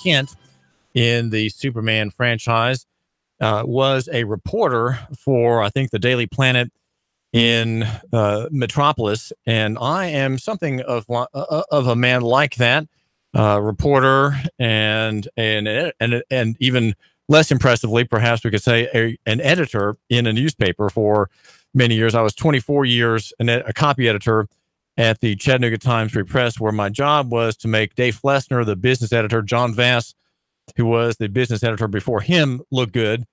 Kent in the Superman franchise, was a reporter for, I think, the Daily Planet in Metropolis. And I am something of a man like that, reporter and even less impressively, perhaps we could say, an editor in a newspaper for many years. I was 24 years a copy editor at the Chattanooga Times-Free Press, where my job was to make Dave Flessner, the business editor, John Vass, who was the business editor before him, look good,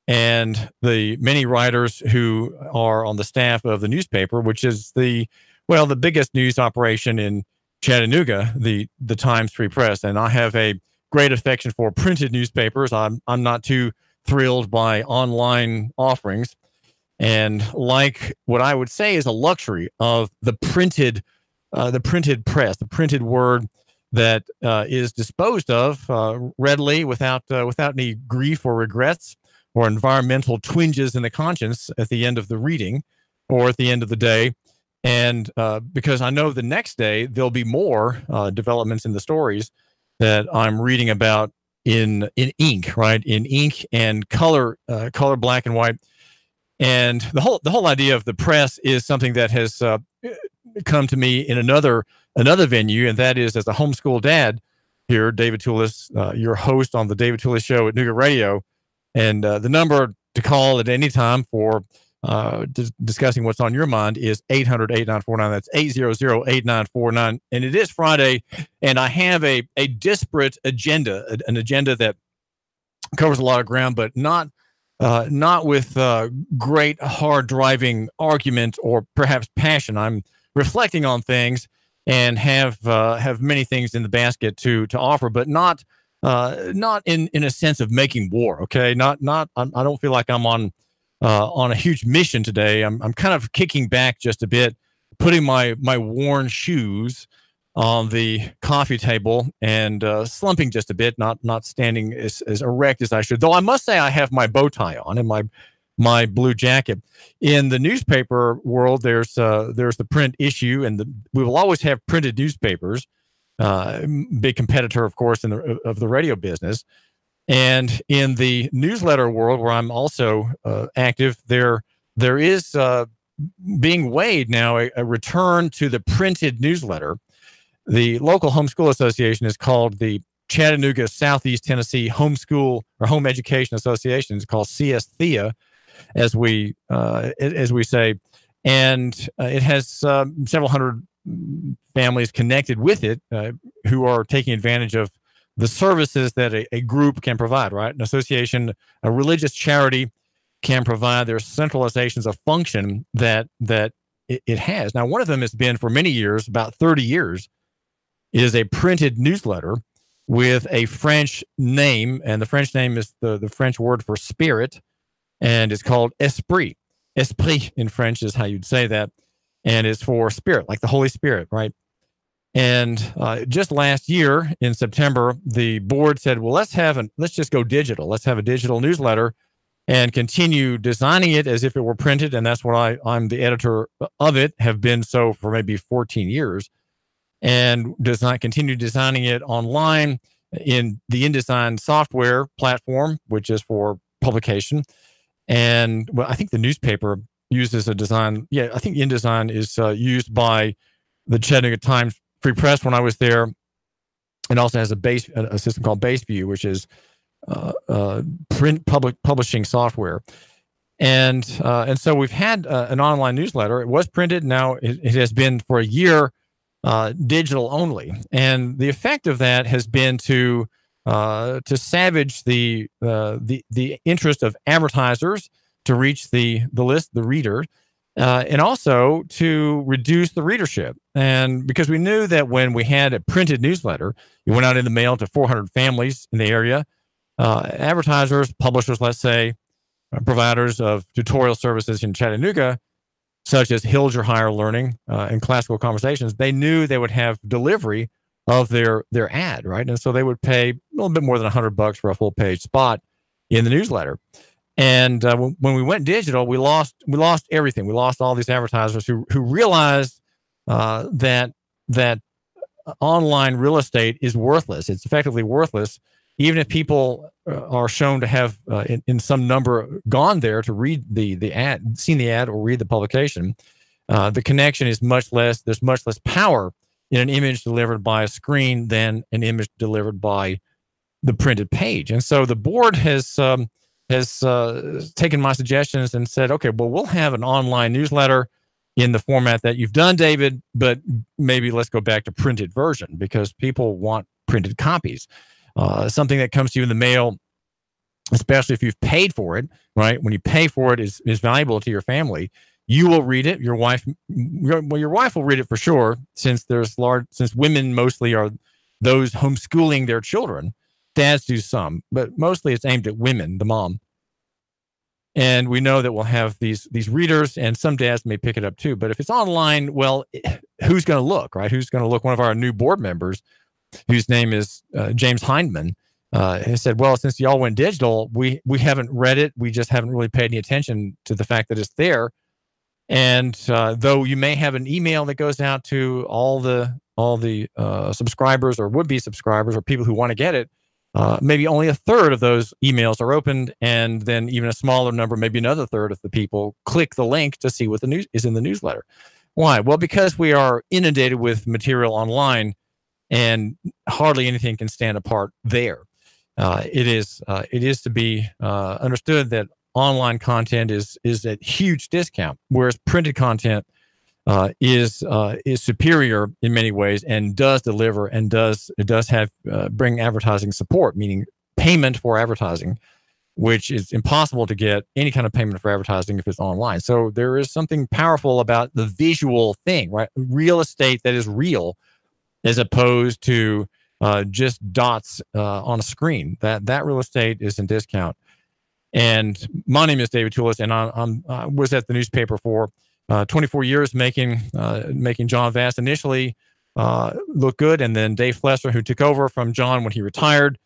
and the many writers who are on the staff of the newspaper, which is the biggest news operation in Chattanooga, the Times-Free Press. And I have a great affection for printed newspapers. I'm not too thrilled by online offerings, and like what I would say is a luxury of the printed press, the printed word that is disposed of readily without any grief or regrets or environmental twinges in the conscience at the end of the reading or at the end of the day. And because I know the next day there'll be more developments in the stories that I'm reading about in ink, right? In ink and color black and white. And the whole idea of the press is something that has come to me in another venue, and that is as a homeschool dad here, David Toulis, your host on the David Toulis Show at Nooga Radio. And the number to call at any time for discussing what's on your mind is 800-8949. That's 800-8949. And it is Friday, and I have a disparate agenda, an agenda that covers a lot of ground, but not with great hard driving argument or perhaps passion. I'm reflecting on things and have many things in the basket to offer, but not in a sense of making war. Okay, I don't feel like I'm on a huge mission today. I'm kind of kicking back just a bit, putting my worn shoes on the coffee table and slumping just a bit, not standing as erect as I should. Though I must say I have my bow tie on and my blue jacket. In the newspaper world, there's the print issue, and we will always have printed newspapers. Big competitor, of course, of the radio business. And in the newsletter world, where I'm also active, there is being weighed now a return to the printed newsletter. The local homeschool association is called the Chattanooga Southeast Tennessee Homeschool or Home Education Association. It's called CSTHEA, as we say, and it has several hundred families connected with it who are taking advantage of the services that a group can provide, right? An association, a religious charity can provide. There's centralizations of function that it has. Now, one of them has been for many years, about 30 years, is a printed newsletter with a French name, and the French name is the French word for spirit, and it's called esprit. Esprit in French is how you'd say that, and it's for spirit, like the Holy Spirit, right? And just last year in September, the board said, well, let's just go digital. Let's have a digital newsletter and continue designing it as if it were printed. And that's what I'm the editor of it, have been so for maybe 14 years, and continue designing it online in the InDesign software platform, which is for publication. And well, I think the newspaper uses a design. Yeah, I think InDesign is used by the Chattanooga Times-Free Press when I was there. It also has a system called BaseView, which is print publishing software. And so we've had an online newsletter. It was printed. Now it has been for a year digital only. And the effect of that has been to savage the interest of advertisers, to reach the reader, and also to reduce the readership. And because we knew that when we had a printed newsletter, it went out in the mail to 400 families in the area, advertisers, publishers, let's say, providers of tutorial services in Chattanooga, such as Hilger Higher Learning and Classical Conversations, they knew they would have delivery of their ad, right? And so they would pay a little bit more than $100 for a full page spot in the newsletter. And when we went digital, we lost everything. We lost all these advertisers who realized that online real estate is worthless. It's effectively worthless, even if people are shown to have in some number gone there to read the ad, seen the ad, or read the publication. The connection is much less. There's much less power in an image delivered by a screen than an image delivered by the printed page. And so the board has taken my suggestions and said, okay, well, we'll have an online newsletter in the format that you've done, David, but maybe let's go back to printed version because people want printed copies. Something that comes to you in the mail, especially if you've paid for it, right? When you pay for it, is valuable to your family. You will read it. Your wife will read it for sure, since women mostly are those homeschooling their children. Dads do some, but mostly it's aimed at women, the mom. And we know that we'll have these readers, and some dads may pick it up too. But if it's online, well, who's going to look, right? Who's going to look? One of our new board members, whose name is James Hindman, has said, well, since y'all went digital, we haven't read it. We just haven't really paid any attention to the fact that it's there. And though you may have an email that goes out to all the subscribers or would-be subscribers or people who want to get it, maybe only a third of those emails are opened, and then even a smaller number, maybe another third of the people click the link to see what the news is in the newsletter. Why? Well, because we are inundated with material online, and hardly anything can stand apart there. It is to be understood that online content is at huge discount, whereas printed content is superior in many ways and does deliver and does have bring advertising support, meaning payment for advertising, which is impossible to get any kind of payment for advertising if it's online. So there is something powerful about the visual thing, right? Real estate that is real, as opposed to just dots on a screen. That real estate is in discount. And my name is David Tullis, and I was at the newspaper for 24 years, making John Vass initially look good, and then Dave Flesser, who took over from John when he retired,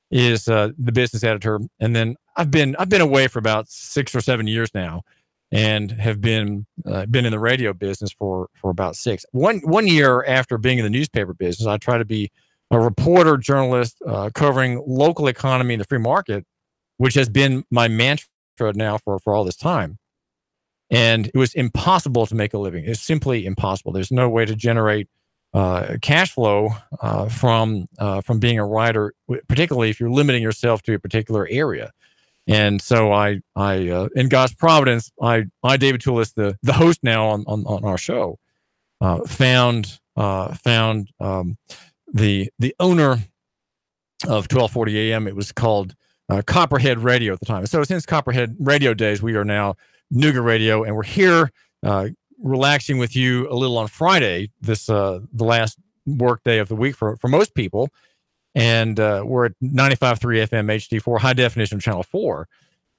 is the business editor. And then I've been away for about 6 or 7 years now, and have been in the radio business for about 6. One year after being in the newspaper business, I try to be a reporter, journalist, covering local economy and the free market, which has been my mantra now for all this time. And it was impossible to make a living. It's simply impossible. There's no way to generate cash flow from being a writer, particularly if you're limiting yourself to a particular area. And so I in God's providence, I David Tullis, the host now on our show, found the owner of 1240 AM. It was called Copperhead Radio at the time. So since Copperhead Radio days, we are now Nougat Radio, and we're here relaxing with you a little on Friday, the last work day of the week for most people. And we're at 95.3 FM HD4 high definition channel 4,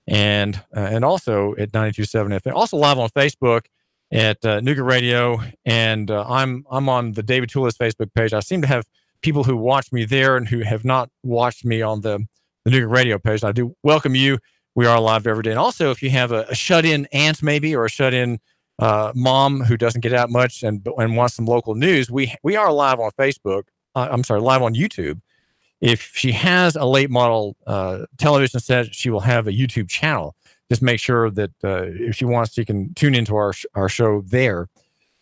and also at 92.7 FM. Also live on Facebook at Nougat Radio, and I'm on the David Tullis Facebook page. I seem to have people who watch me there and who have not watched me on the Nougat Radio page. I do welcome you. We are live every day. And also, if you have a shut-in aunt maybe, or a shut-in mom who doesn't get out much and wants some local news, we are live on Facebook. Live on YouTube. If she has a late model television set, she will have a YouTube channel. Just make sure that if she wants, she can tune into our show there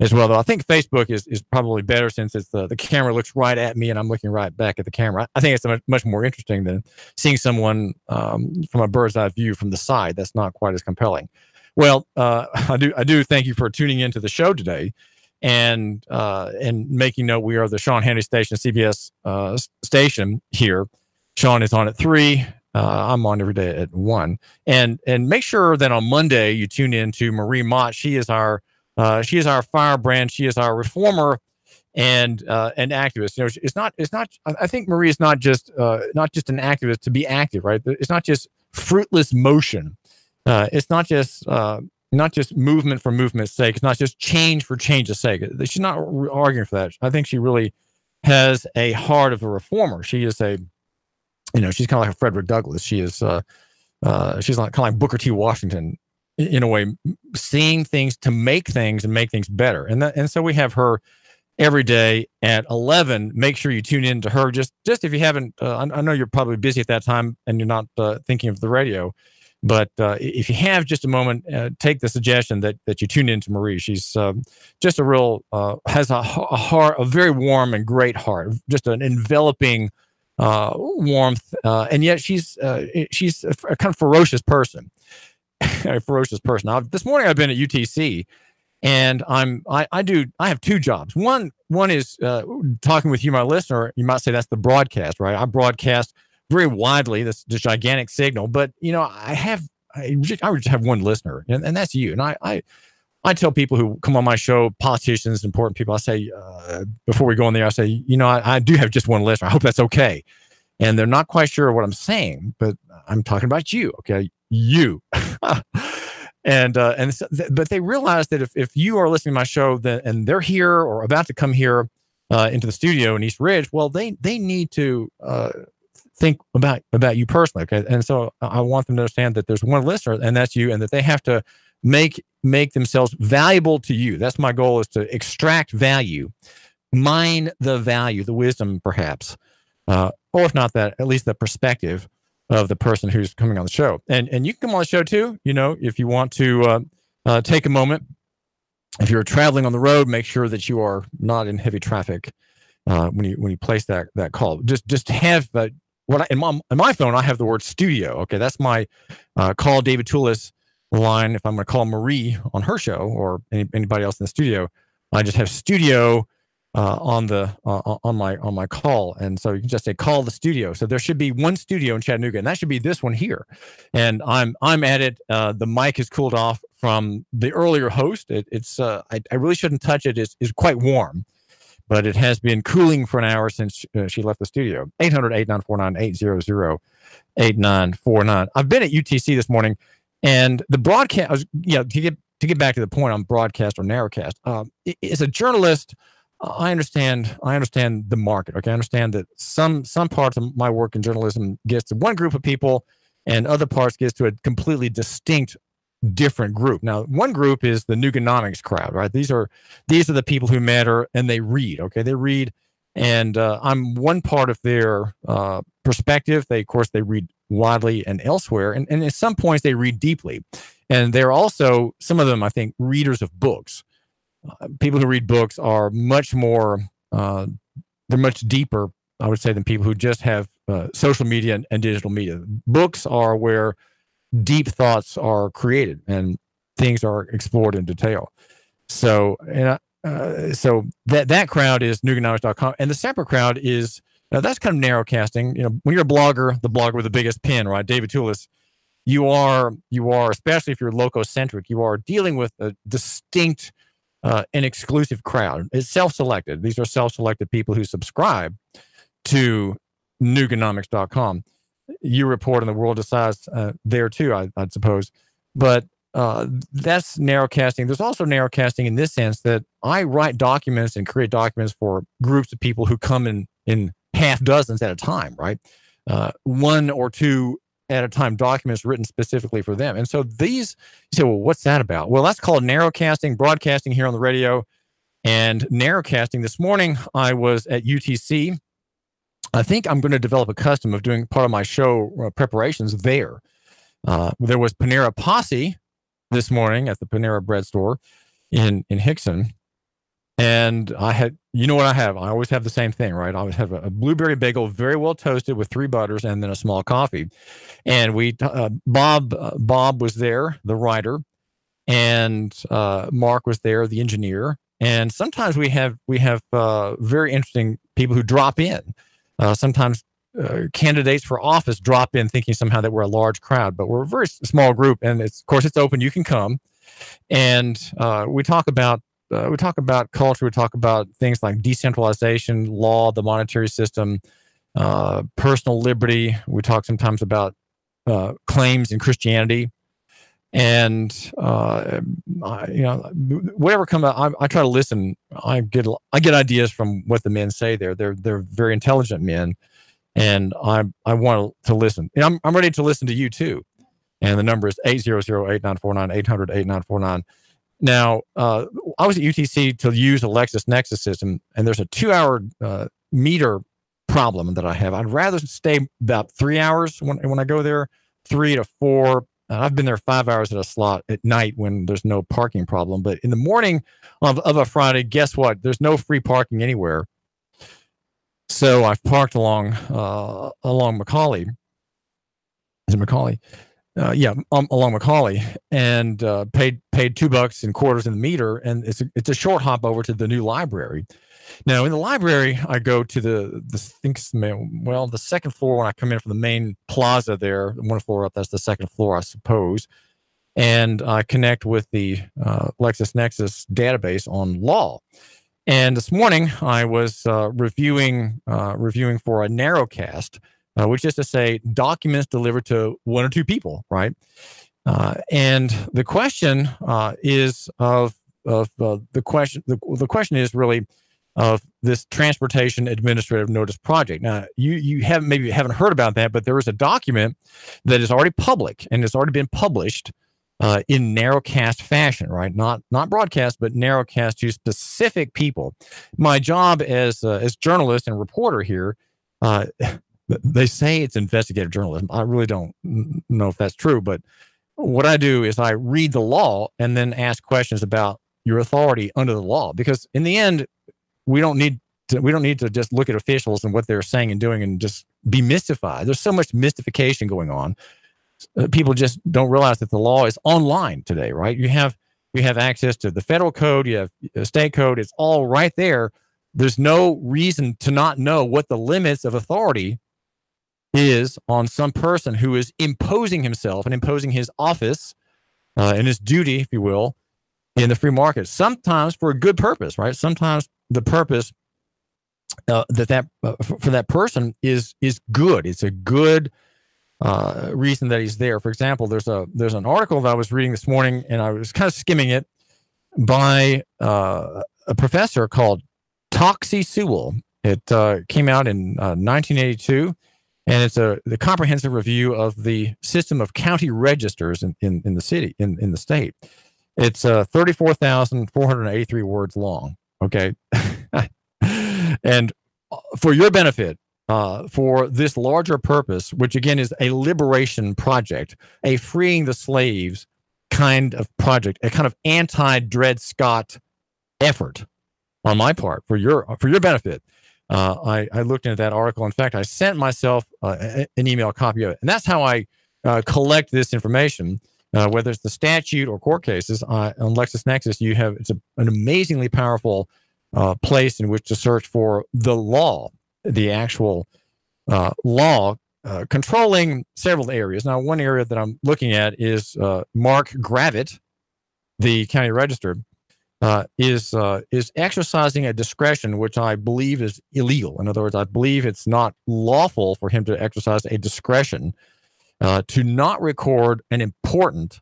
as well. Though I think Facebook is probably better, since it's the camera looks right at me and I'm looking right back at the camera. I think it's much more interesting than seeing someone from a bird's eye view from the side. That's not quite as compelling. Well, I do thank you for tuning into the show today, and making note we are the Sean Hannity station, CBS station here. Sean is on at 3. I'm on every day at 1. And make sure that on Monday you tune in to Marie Mott. She is our firebrand. She is our reformer and an activist. You know, it's not. I think Marie is not just an activist to be active, right? It's not just fruitless motion. It's not just movement for movement's sake. It's not just change for change's sake. She's not arguing for that. I think she really has a heart of a reformer. She is she's kind of like a Frederick Douglass. She is, she's kind of like Booker T. Washington in a way, seeing things to make things and make things better. And so we have her every day at 11. Make sure you tune in to her. Just if you haven't, I know you're probably busy at that time and you're not thinking of the radio, but if you have just a moment, take the suggestion that you tune in to Marie. She's just a real has a heart, a very warm and great heart, just an enveloping warmth, and yet she's a kind of ferocious person. A ferocious person. This morning I've been at UTC. And I have two jobs. One is talking with you, my listener. You might say that's the broadcast, right? I broadcast very widely, this gigantic signal. But I just have one listener, and that's you. And I tell people who come on my show, politicians, important people, I say before we go on there, I say, I do have just one listener. I hope that's okay. And they're not quite sure what I'm saying, but I'm talking about you, okay? You. But they realize that if you are listening to my show and they're here or about to come here into the studio in East Ridge, well, they need to think about you personally, okay? And so I want them to understand that there's one listener, and that's you, and that they have to make themselves valuable to you. That's my goal, is to extract value, mine the value, the wisdom, perhaps, or if not that, at least the perspective of the person who's coming on the show. And you can come on the show too, if you want to take a moment. If you're traveling on the road, make sure that you are not in heavy traffic when you place that call. Just have in my phone, I have the word studio. Okay, that's my call David Toulis line. If I'm going to call Marie on her show or anybody else in the studio, I just have studio on my call, and so you can just say call the studio. So there should be one studio in Chattanooga, and that should be this one here. And I'm at it. The mic is cooled off from the earlier host. I really shouldn't touch it. It's quite warm, but it has been cooling for an hour since she left the studio. 800-8949-800-8949. I've been at UTC this morning, and the broadcast. To get back to the point on broadcast or narrowcast. As a journalist, I understand the market. Okay, I understand that some parts of my work in journalism gets to one group of people, and other parts gets to a completely distinct, different group. Now, one group is the Nuganomics crowd, right? These are the people who matter, and they read. Okay, they read, and I'm one part of their perspective. They read widely and elsewhere, and at some points they read deeply, and they're also, some of them, I think, readers of books. People who read books are much more, they're much deeper, I would say, than people who just have social media and digital media. Books are where deep thoughts are created and things are explored in detail. So, so that crowd is Nuganomics.com, and the separate crowd is, that's kind of narrowcasting. When you're a blogger, the blogger with the biggest pen, right? David Toulis, you are, especially if you're lococentric, you are dealing with a distinct, an exclusive crowd. It's self-selected. These are self-selected people who subscribe to Nuganomics.com. You report and the world decides there too, I'd suppose. But that's narrowcasting. There's also narrowcasting in this sense that I write documents and create documents for groups of people who come in half dozens at a time, right? One or two at a time documents written specifically for them. And so these, you say, well, what's that about? Well, that's called narrowcasting, broadcasting here on the radio, and narrowcasting. This morning, I was at UTC. I think I'm going to develop a custom of doing part of my show preparations there. There was Panera Posse this morning at the Panera Bread store in Hickson. And I had, you know what I have? I always have the same thing, right? I always have a blueberry bagel, very well toasted with 3 butters, and then a small coffee. And Bob was there, the writer, and Mark was there, the engineer. And sometimes we have very interesting people who drop in. Sometimes candidates for office drop in thinking somehow that we're a large crowd, but we're a very small group. And of course, it's open. You can come. And we talk about culture. We talk about things like decentralization, law, the monetary system, personal liberty. We talk sometimes about claims in Christianity, and whatever comes out, I try to listen. I get ideas from what the men say there. They're very intelligent men, and I want to listen. And I'm ready to listen to you too. And the number is 800-8949, 800-8949. Now, I was at UTC to use a LexisNexis system, and there's a 2-hour meter problem that I have. I'd rather stay about 3 hours when I go there, 3 to 4. I've been there 5 hours at a slot at night when there's no parking problem. But in the morning of a Friday, guess what? There's no free parking anywhere. So I've parked along Macaulay. Is it Macaulay? Along Macaulay, and paid $2 in quarters in the meter, and it's a short hop over to the new library. Now, in the library, I go to the second floor when I come in from the main plaza there, one floor up. That's the second floor, I suppose, and I connect with the LexisNexis database on law. And this morning, I was reviewing for a narrowcast. Which is to say, documents delivered to 1 or 2 people, right? And the question is the question is really of this transportation administrative notice project. Now, you haven't heard about that, but there is a document that is already public and it's already been published in narrowcast fashion, right? Not broadcast, but narrowcast to specific people. My job as journalist and reporter here. They say it's investigative journalism. I really don't know if that's true, but what I do is I read the law and then ask questions about your authority under the law. Because in the end, we don't need to just look at officials and what they're saying and doing and just be mystified. There's so much mystification going on. People just don't realize that the law is online today, right? You have access to the federal code, you have a state code. It's all right there. There's no reason to not know what the limits of authority is on some person who is imposing himself and imposing his office and his duty, if you will, in the free market. Sometimes for a good purpose, right? Sometimes the purpose for that person is good. It's a good reason that he's there. For example, there's an article that I was reading this morning, and I was kind of skimming it by a professor called Toxie Sewell. It came out in 1982. And it's the comprehensive review of the system of county registers in the city, in the state. It's 34,483 words long. Okay. And for your benefit, for this larger purpose, which again is a liberation project, a freeing the slaves kind of project, a kind of anti-Dred Scott effort on my part for your benefit. I looked into that article. In fact, I sent myself an email copy of it. And that's how I collect this information, whether it's the statute or court cases. On LexisNexis, it's an amazingly powerful place in which to search for the law, the actual law controlling several areas. Now, one area that I'm looking at is Mark Gravitt, the county register. Is exercising a discretion which I believe is illegal. In other words, I believe it's not lawful for him to exercise a discretion to not record an important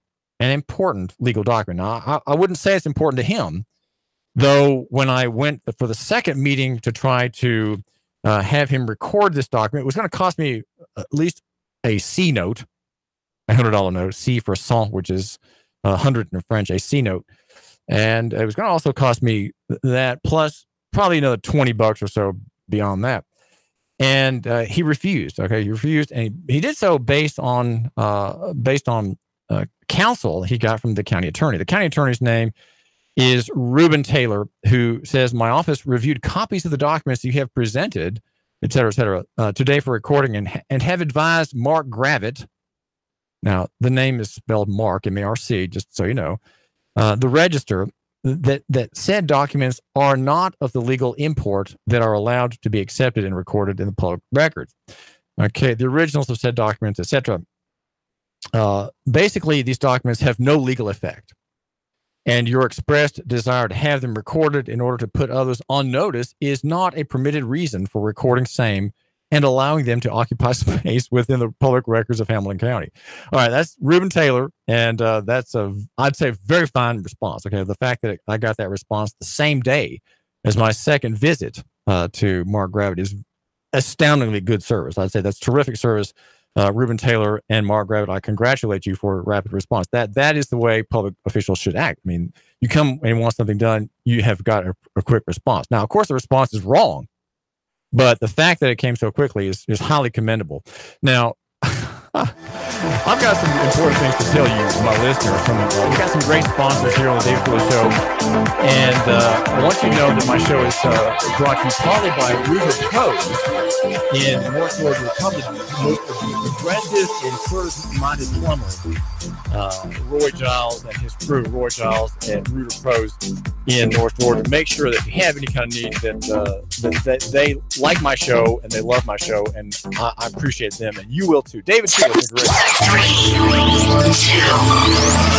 legal document. Now, I wouldn't say it's important to him, though. When I went for the second meeting to try to have him record this document, it was going to cost me at least a C note, a $100 note. C for cent, which is 100 in French, a C note. And it was going to also cost me that plus probably another $20 or so beyond that. And he refused. Okay, he refused, and he did so based on counsel he got from the county attorney. The county attorney's name is Reuben Taylor, who says, "My office reviewed copies of the documents you have presented, et cetera, today for recording, and have advised Mark Gravitt." Now, the name is spelled Mark, M-A-R-C, just so you know. The register that said documents are not of the legal import that are allowed to be accepted and recorded in the public records. Okay, the originals of said documents, etc. Basically, these documents have no legal effect, and your expressed desire to have them recorded in order to put others on notice is not a permitted reason for recording same and allowing them to occupy space within the public records of Hamilton County. All right, that's Reuben Taylor, and that's I'd say, very fine response. Okay, the fact that I got that response the same day as my second visit to Mark Gravitt is astoundingly good service. I'd say that's terrific service Reuben Taylor and Mark Gravitt, I congratulate you for a rapid response. That is the way public officials should act. I mean, you come and want something done, you have got a quick response. Now, of course, the response is wrong, but the fact that it came so quickly is highly commendable. Now, I've got some important things to tell you, my listeners. We've got some great sponsors here on the David Phillips Show. And I want you to know that my show is brought to you partly by Rooter Pros in North Georgia Republic, most of the progressive and service-minded plumber, Roy Giles and his crew, Roy Giles and Rooter Pros in North Georgia. Make sure that if you have any kind of need that they like my show and they love my show, and I appreciate them, and you will too. David Phillips, great. 3, 2,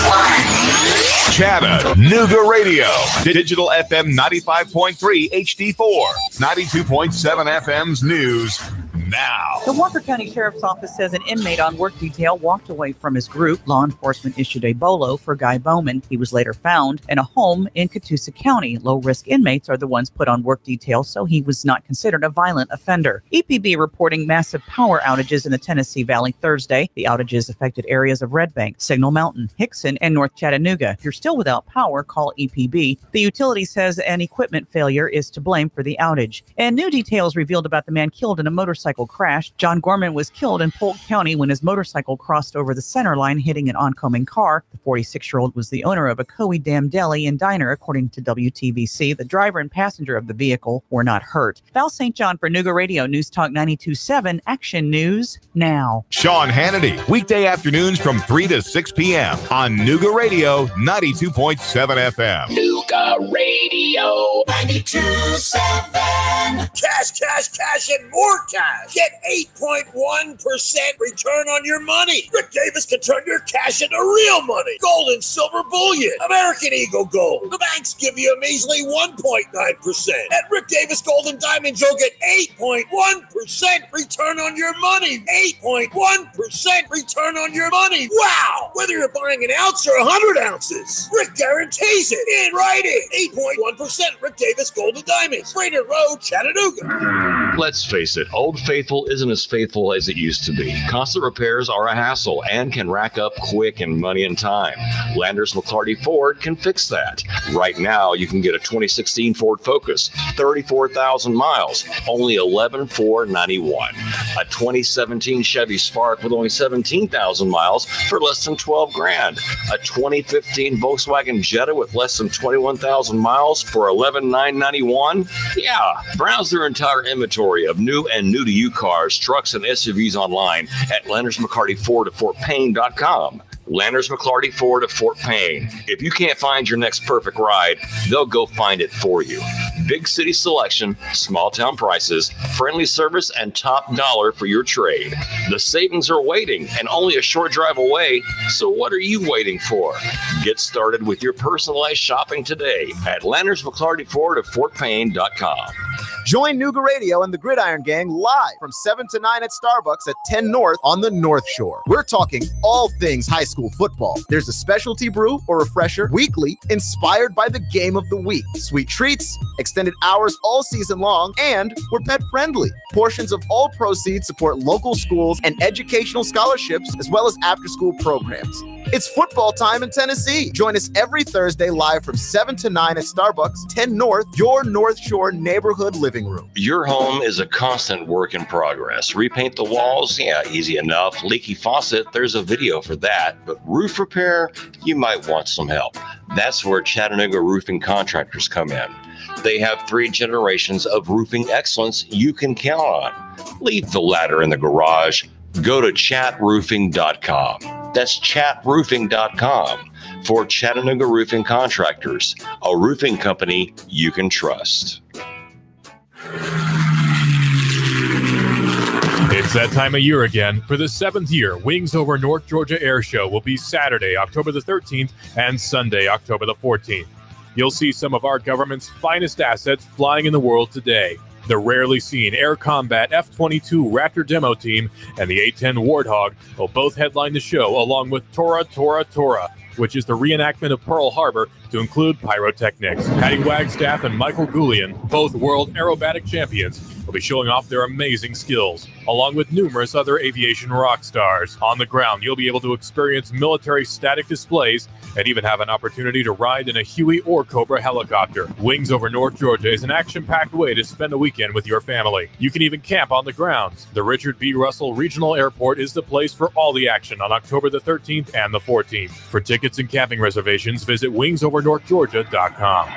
1. Chattanooga Radio. Digital FM 95.3 HD4. 92.7 FM's news now. The Walker County Sheriff's Office says an inmate on work detail walked away from his group. Law enforcement issued a BOLO for Guy Bowman. He was later found in a home in Catoosa County. Low-risk inmates are the ones put on work detail, so he was not considered a violent offender. EPB reporting massive power outages in the Tennessee Valley Thursday. The outages affected areas of Red Bank, Signal Mountain, Hickson, and North Chattanooga. If you're still without power, call EPB. The utility says an equipment failure is to blame for the outage. And new details revealed about the man killed in a motorcycle crash. John Gorman was killed in Polk County when his motorcycle crossed over the center line, hitting an oncoming car. The 46-year-old was the owner of a Coe Dam Deli and Diner, according to WTVC. The driver and passenger of the vehicle were not hurt. Val St. John for Nooga Radio News Talk 92.7 Action News now. Sean Hannity, weekday afternoons from 3 to 6 p.m. on Nooga Radio 92.7 FM. Nooga Radio 92.7. Cash, and more cash. Get 8.1% return on your money. Rick Davis can turn your cash into real money. Gold and silver bullion. American Eagle Gold. The banks give you a measly 1.9%. At Rick Davis Gold and Diamonds, you'll get 8.1% return on your money. 8.1% return on your money. Wow! Whether you're buying an ounce or 100 ounces, Rick guarantees it in writing. 8.1% Rick Davis Gold and Diamonds. Brainerd Road, Chattanooga. Let's face it, Old Faithful isn't as faithful as it used to be. Constant repairs are a hassle and can rack up quick in money and time. Landers McClarty Ford can fix that. Right now, you can get a 2016 Ford Focus, 34,000 miles, only $11,491. A 2017 Chevy Spark with only 17,000 miles for less than $12,000. A 2015 Volkswagen Jetta with less than 21,000 miles for $11,991. Yeah, browse their entire inventory of new and new-to-you cars, trucks, and SUVs online at Landers McCarty Ford at FortPayne.com. Landers McClarty Ford of Fort Payne. If you can't find your next perfect ride, they'll go find it for you. Big city selection, small town prices, friendly service, and top dollar for your trade. The savings are waiting and only a short drive away, so what are you waiting for? Get started with your personalized shopping today at Landers McClarty Ford of FortPayne.com. Join Nooga Radio and the Gridiron Gang live from 7 to 9 at Starbucks at 10 North on the North Shore. We're talking all things high school football. There's a specialty brew or refresher weekly inspired by the game of the week. Sweet treats, extended hours all season long, and we're pet friendly. Portions of all proceeds support local schools and educational scholarships as well as after-school programs. It's football time in Tennessee. Join us every Thursday live from 7 to 9 at Starbucks, 10 North, your North Shore neighborhood living room. Your home is a constant work in progress. Repaint the walls? Yeah, easy enough. Leaky faucet? There's a video for that. But roof repair? You might want some help. That's where Chattanooga roofing contractors come in. They have 3 generations of roofing excellence you can count on. Leave the ladder in the garage. Go to chatroofing.com. That's chatroofing.com for Chattanooga Roofing Contractors, a roofing company you can trust. It's that time of year again. For the 7th year, Wings Over North Georgia Air Show will be Saturday, October the 13th, and Sunday, October the 14th. You'll see some of our government's finest assets flying in the world today. The rarely seen Air Combat F-22 Raptor demo team and the A-10 Warthog will both headline the show, along with Tora, which is the reenactment of Pearl Harbor to include pyrotechnics. Patty Wagstaff and Michael Goulian, both world aerobatic champions, will be showing off their amazing skills, along with numerous other aviation rock stars. On the ground, you'll be able to experience military static displays and even have an opportunity to ride in a Huey or Cobra helicopter. Wings Over North Georgia is an action-packed way to spend the weekend with your family. You can even camp on the grounds. The Richard B. Russell Regional Airport is the place for all the action on October the 13th and the 14th. For tickets and camping reservations, visit wingsovernorthgeorgia.com.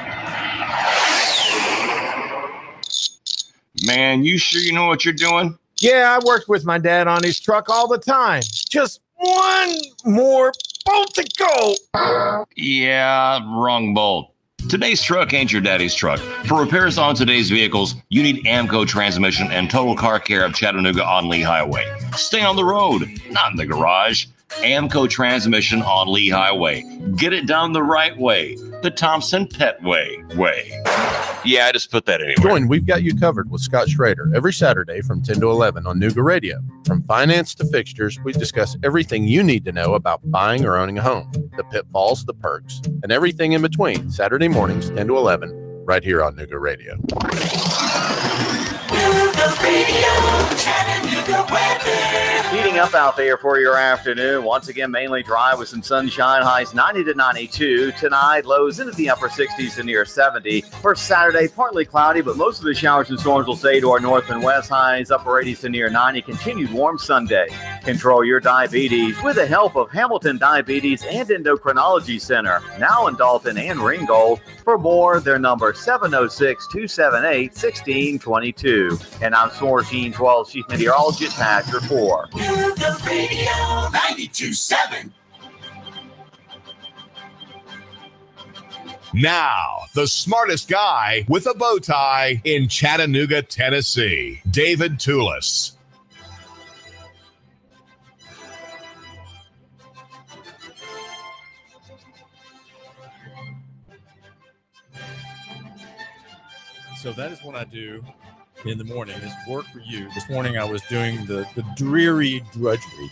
Man, you sure you know what you're doing? Yeah, I worked with my dad on his truck all the time. Just one more bolt to go. Yeah, wrong bolt. Today's truck ain't your daddy's truck. For repairs on today's vehicles, you need AMCO Transmission and Total Car Care of Chattanooga on Lee Highway. Stay on the road, not in the garage. AMCO Transmission on Lee Highway. Get it done the right way. The Thompson Pet way. Yeah, I just put that anywhere. Join We've Got You Covered with Scott Schrader every Saturday from 10 to 11 on Nooga Radio. From finance to fixtures, we discuss everything you need to know about buying or owning a home, the pitfalls, the perks, and everything in between. Saturday mornings, 10 to 11, right here on Nooga Radio. Nooga Radio, Chattanooga weather. Heating up out there for your afternoon. Once again, mainly dry with some sunshine. Highs 90 to 92. Tonight, lows into the upper 60s to near 70. For Saturday, partly cloudy, but most of the showers and storms will stay to our north and west. Highs upper 80s to near 90. Continued warm Sunday. Control your diabetes with the help of Hamilton Diabetes and Endocrinology Center. Now in Dalton and Ringgold. For more, their number 706-278-1622. And I'm Source Gene 12 Chief Meteorologist Patrick 4. Nooga Radio 92.7. Now, the smartest guy with a bow tie in Chattanooga, Tennessee, David Toulis. So that is what I do in the morning, is work for you. This morning I was doing the dreary drudgery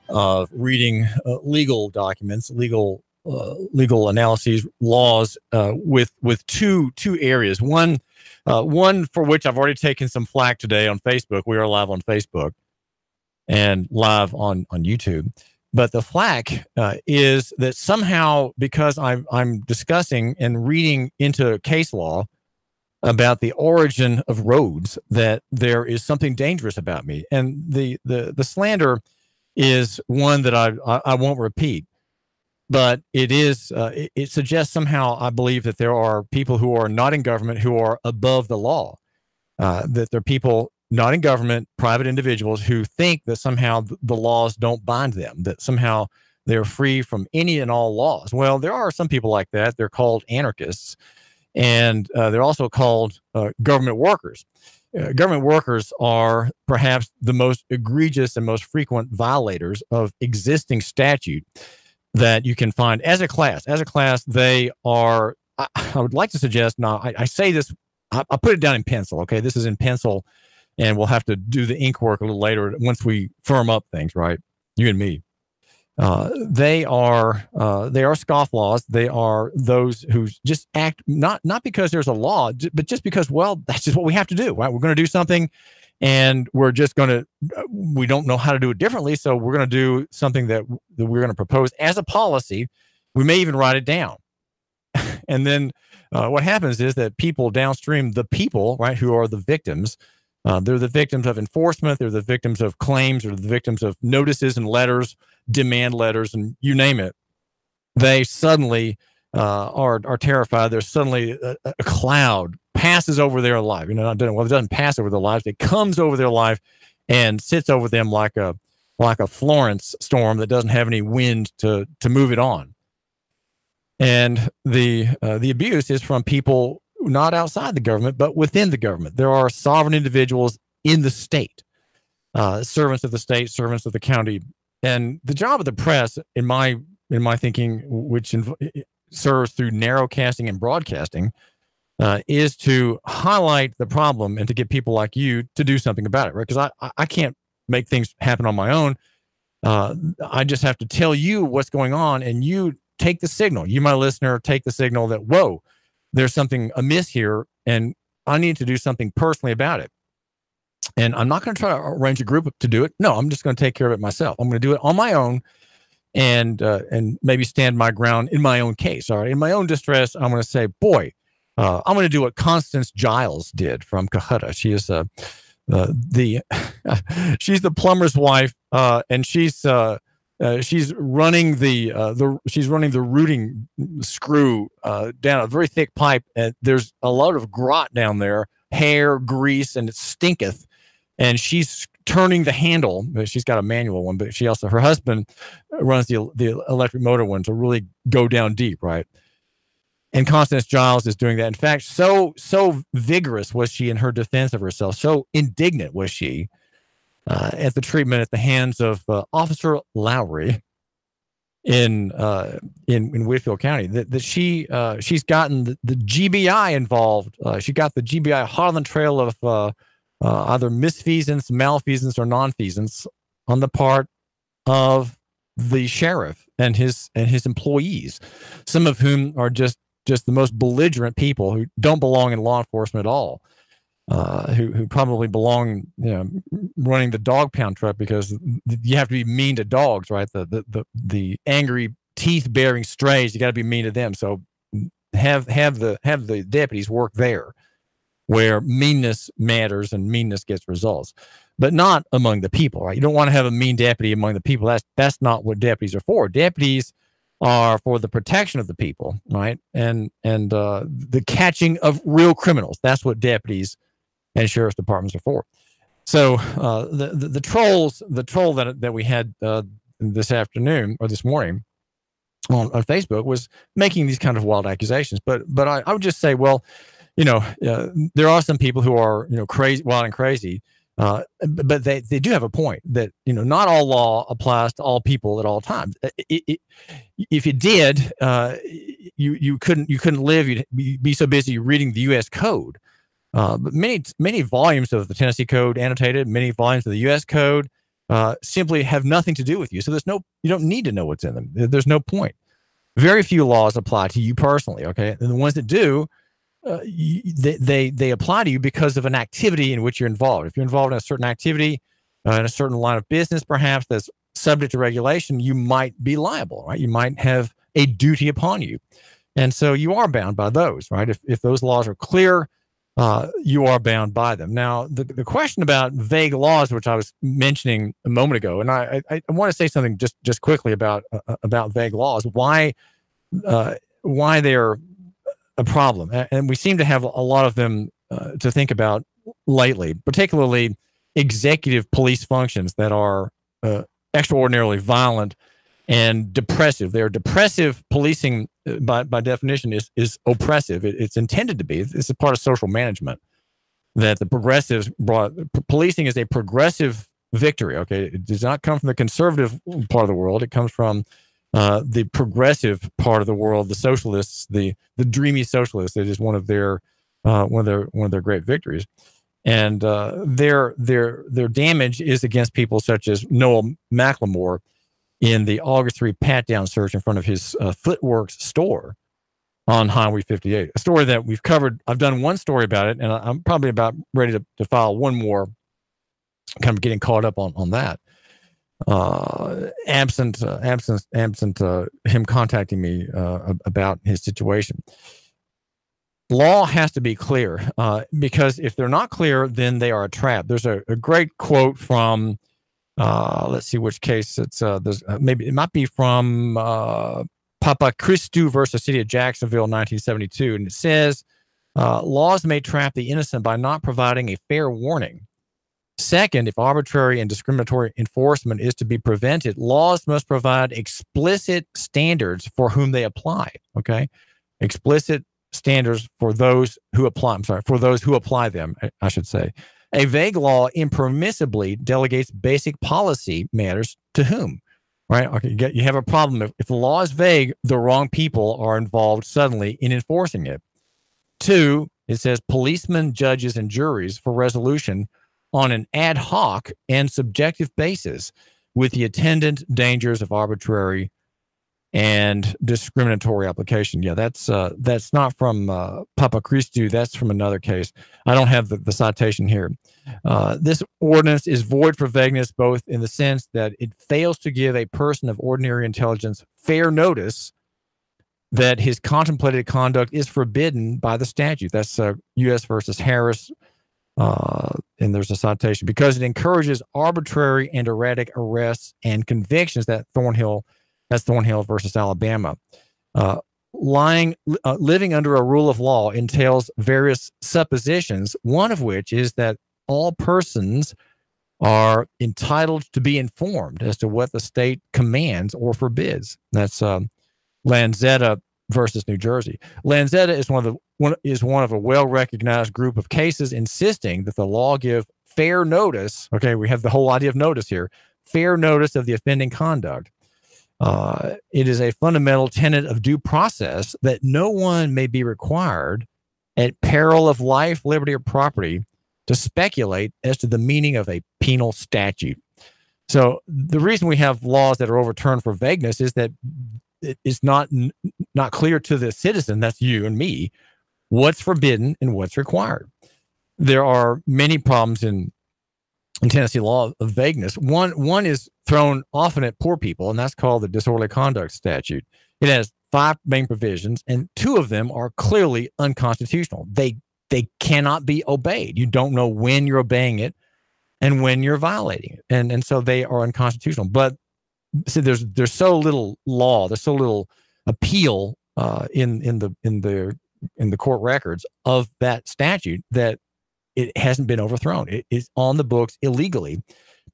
of reading legal documents, legal analyses, laws with two areas. One for which I've already taken some flack today on Facebook. We are live on Facebook and live on YouTube. But the flack is that somehow, because I'm discussing and reading into case law about the origin of roads, that there is something dangerous about me. And the slander is one that I won't repeat, but it is it suggests somehow I believe that there are people who are not in government who are above the law, that there are people not in government, private individuals who think that somehow the laws don't bind them, that somehow they're free from any and all laws. Well, there are some people like that. They're called anarchists. And they're also called government workers. Government workers are perhaps the most egregious and most frequent violators of existing statute that you can find as a class. As a class, they are, I would like to suggest, now I say this, I put it down in pencil, okay? This is in pencil, and we'll have to do the ink work a little later once we firm up things, right? You and me. They are scofflaws. They are those who just act not because there's a law, but just because, well, that's just what we have to do, right? We're going to do something, and we're just going to, we don't know how to do it differently, so we're going to do something that we're going to propose as a policy. We may even write it down. And then what happens is that people downstream, the people, right, who are the victims, they're the victims of enforcement. They're the victims of claims, or the victims of notices and letters, demand letters, and you name it. They suddenly are terrified. There's suddenly a cloud passes over their life. Well, it doesn't pass over their lives. It comes over their life and sits over them like a Florence storm that doesn't have any wind to move it on. And the abuse is from people not outside the government, but within the government. There are sovereign individuals in the state, servants of the state, servants of the county. And the job of the press, in my thinking, which serves through narrowcasting and broadcasting, is to highlight the problem and to get people like you to do something about it, right? Because I can't make things happen on my own. I just have to tell you what's going on, and you take the signal. You, my listener, take the signal that, whoa, there's something amiss here, and I need to do something personally about it. And I'm not going to try to arrange a group to do it. No, I'm just going to take care of it myself. I'm going to do it on my own and maybe stand my ground in my own case. All right. In my own distress, I'm going to say, boy, I'm going to do what Constance Giles did from Calcutta. She is she's the plumber's wife, and she's running the routing screw down a very thick pipe, and there's a lot of grot down there, hair, grease, and it stinketh. And she's turning the handle. She's got a manual one, but her husband runs the electric motor one to really go down deep, right? And Constance Giles is doing that. In fact, so vigorous was she in her defense of herself, so indignant was she at the treatment at the hands of Officer Lowry in Whitfield County that she's gotten the GBI involved. She got the GBI hot on the trail of either misfeasance, malfeasance, or nonfeasance on the part of the sheriff and his employees, some of whom are just the most belligerent people who don't belong in law enforcement at all, who probably belong, running the dog pound truck, because you have to be mean to dogs, right? The angry, teeth-bearing strays, you got to be mean to them. So have the deputies work there, where meanness matters and meanness gets results, but not among the people, right? You don't want to have a mean deputy among the people. That's not what deputies are for. Deputies are for the protection of the people, right? And the catching of real criminals. That's what deputies and sheriff's departments are for. So the troll that we had this afternoon or this morning on Facebook was making these kind of wild accusations. But I would just say, well, there are some people who are crazy, wild and crazy. But they do have a point that not all law applies to all people at all times. If it did, you couldn't live. You'd be so busy reading the U.S. Code. But many volumes of the Tennessee Code annotated, many volumes of the U.S. Code simply have nothing to do with you. So you don't need to know what's in them. There's no point. Very few laws apply to you personally. Okay, and the ones that do, they apply to you because of an activity in which you're involved. If you're involved in a certain activity, in a certain line of business, perhaps that's subject to regulation, you might be liable, right? You might have a duty upon you. And so you are bound by those, right? If those laws are clear, you are bound by them. Now, the question about vague laws, which I was mentioning a moment ago, and I want to say something just quickly about vague laws, why they're a problem. And we seem to have a lot of them to think about lately, particularly executive police functions that are extraordinarily violent and depressive. They're depressive. Policing, by definition, is oppressive. It's intended to be. This is part of social management that the progressives brought. Policing is a progressive victory. Okay, it does not come from the conservative part of the world. It comes from the progressive part of the world, the socialists, the dreamy socialists. It is one of their great victories, and their damage is against people such as Noel McLemore in the August 3 pat-down search in front of his Footworks store on Highway 58. A story that we've covered. I've done one story about it, and I'm probably about ready to file one more, kind of getting caught up on that. Absent him contacting me about his situation. Law has to be clear, because if they're not clear, then they are a trap. There's a great quote from, let's see which case it's, maybe it might be from Papa Christou versus City of Jacksonville, 1972. And it says, laws may trap the innocent by not providing a fair warning. Second, if arbitrary and discriminatory enforcement is to be prevented, laws must provide explicit standards for whom they apply. Okay, explicit standards for those who apply. For those who apply them, I should say. A vague law impermissibly delegates basic policy matters to whom? Right? Okay, you have a problem if the law is vague. The wrong people are involved suddenly in enforcing it. Two, it says policemen, judges, and juries for resolution on an ad hoc and subjective basis with the attendant dangers of arbitrary and discriminatory application. Yeah, that's not from Papa Christou. That's from another case. I don't have the citation here. This ordinance is void for vagueness, both in the sense that it fails to give a person of ordinary intelligence fair notice that his contemplated conduct is forbidden by the statute. That's U.S. versus Harris. And there's a citation because it encourages arbitrary and erratic arrests and convictions. That's Thornhill versus Alabama. Living under a rule of law entails various suppositions, one of which is that all persons are entitled to be informed as to what the state commands or forbids. That's Lanzetta versus New Jersey. Lanzetta is one of a well-recognized group of cases insisting that the law give fair notice. Okay, we have the whole idea of notice here. Fair notice of the offending conduct. It is a fundamental tenet of due process that no one may be required at peril of life, liberty, or property to speculate as to the meaning of a penal statute. So the reason we have laws that are overturned for vagueness is that it is not clear to the citizen, that's you and me, what's forbidden and what's required. There are many problems in Tennessee law of vagueness. One is thrown often at poor people, and that's called the disorderly conduct statute. It has 5 main provisions, and 2 of them are clearly unconstitutional. They cannot be obeyed. You don't know when you're obeying it and when you're violating it, and so they are unconstitutional. But so there's so little law, there's so little appeal in the court records of that statute that it hasn't been overthrown. It is on the books illegally.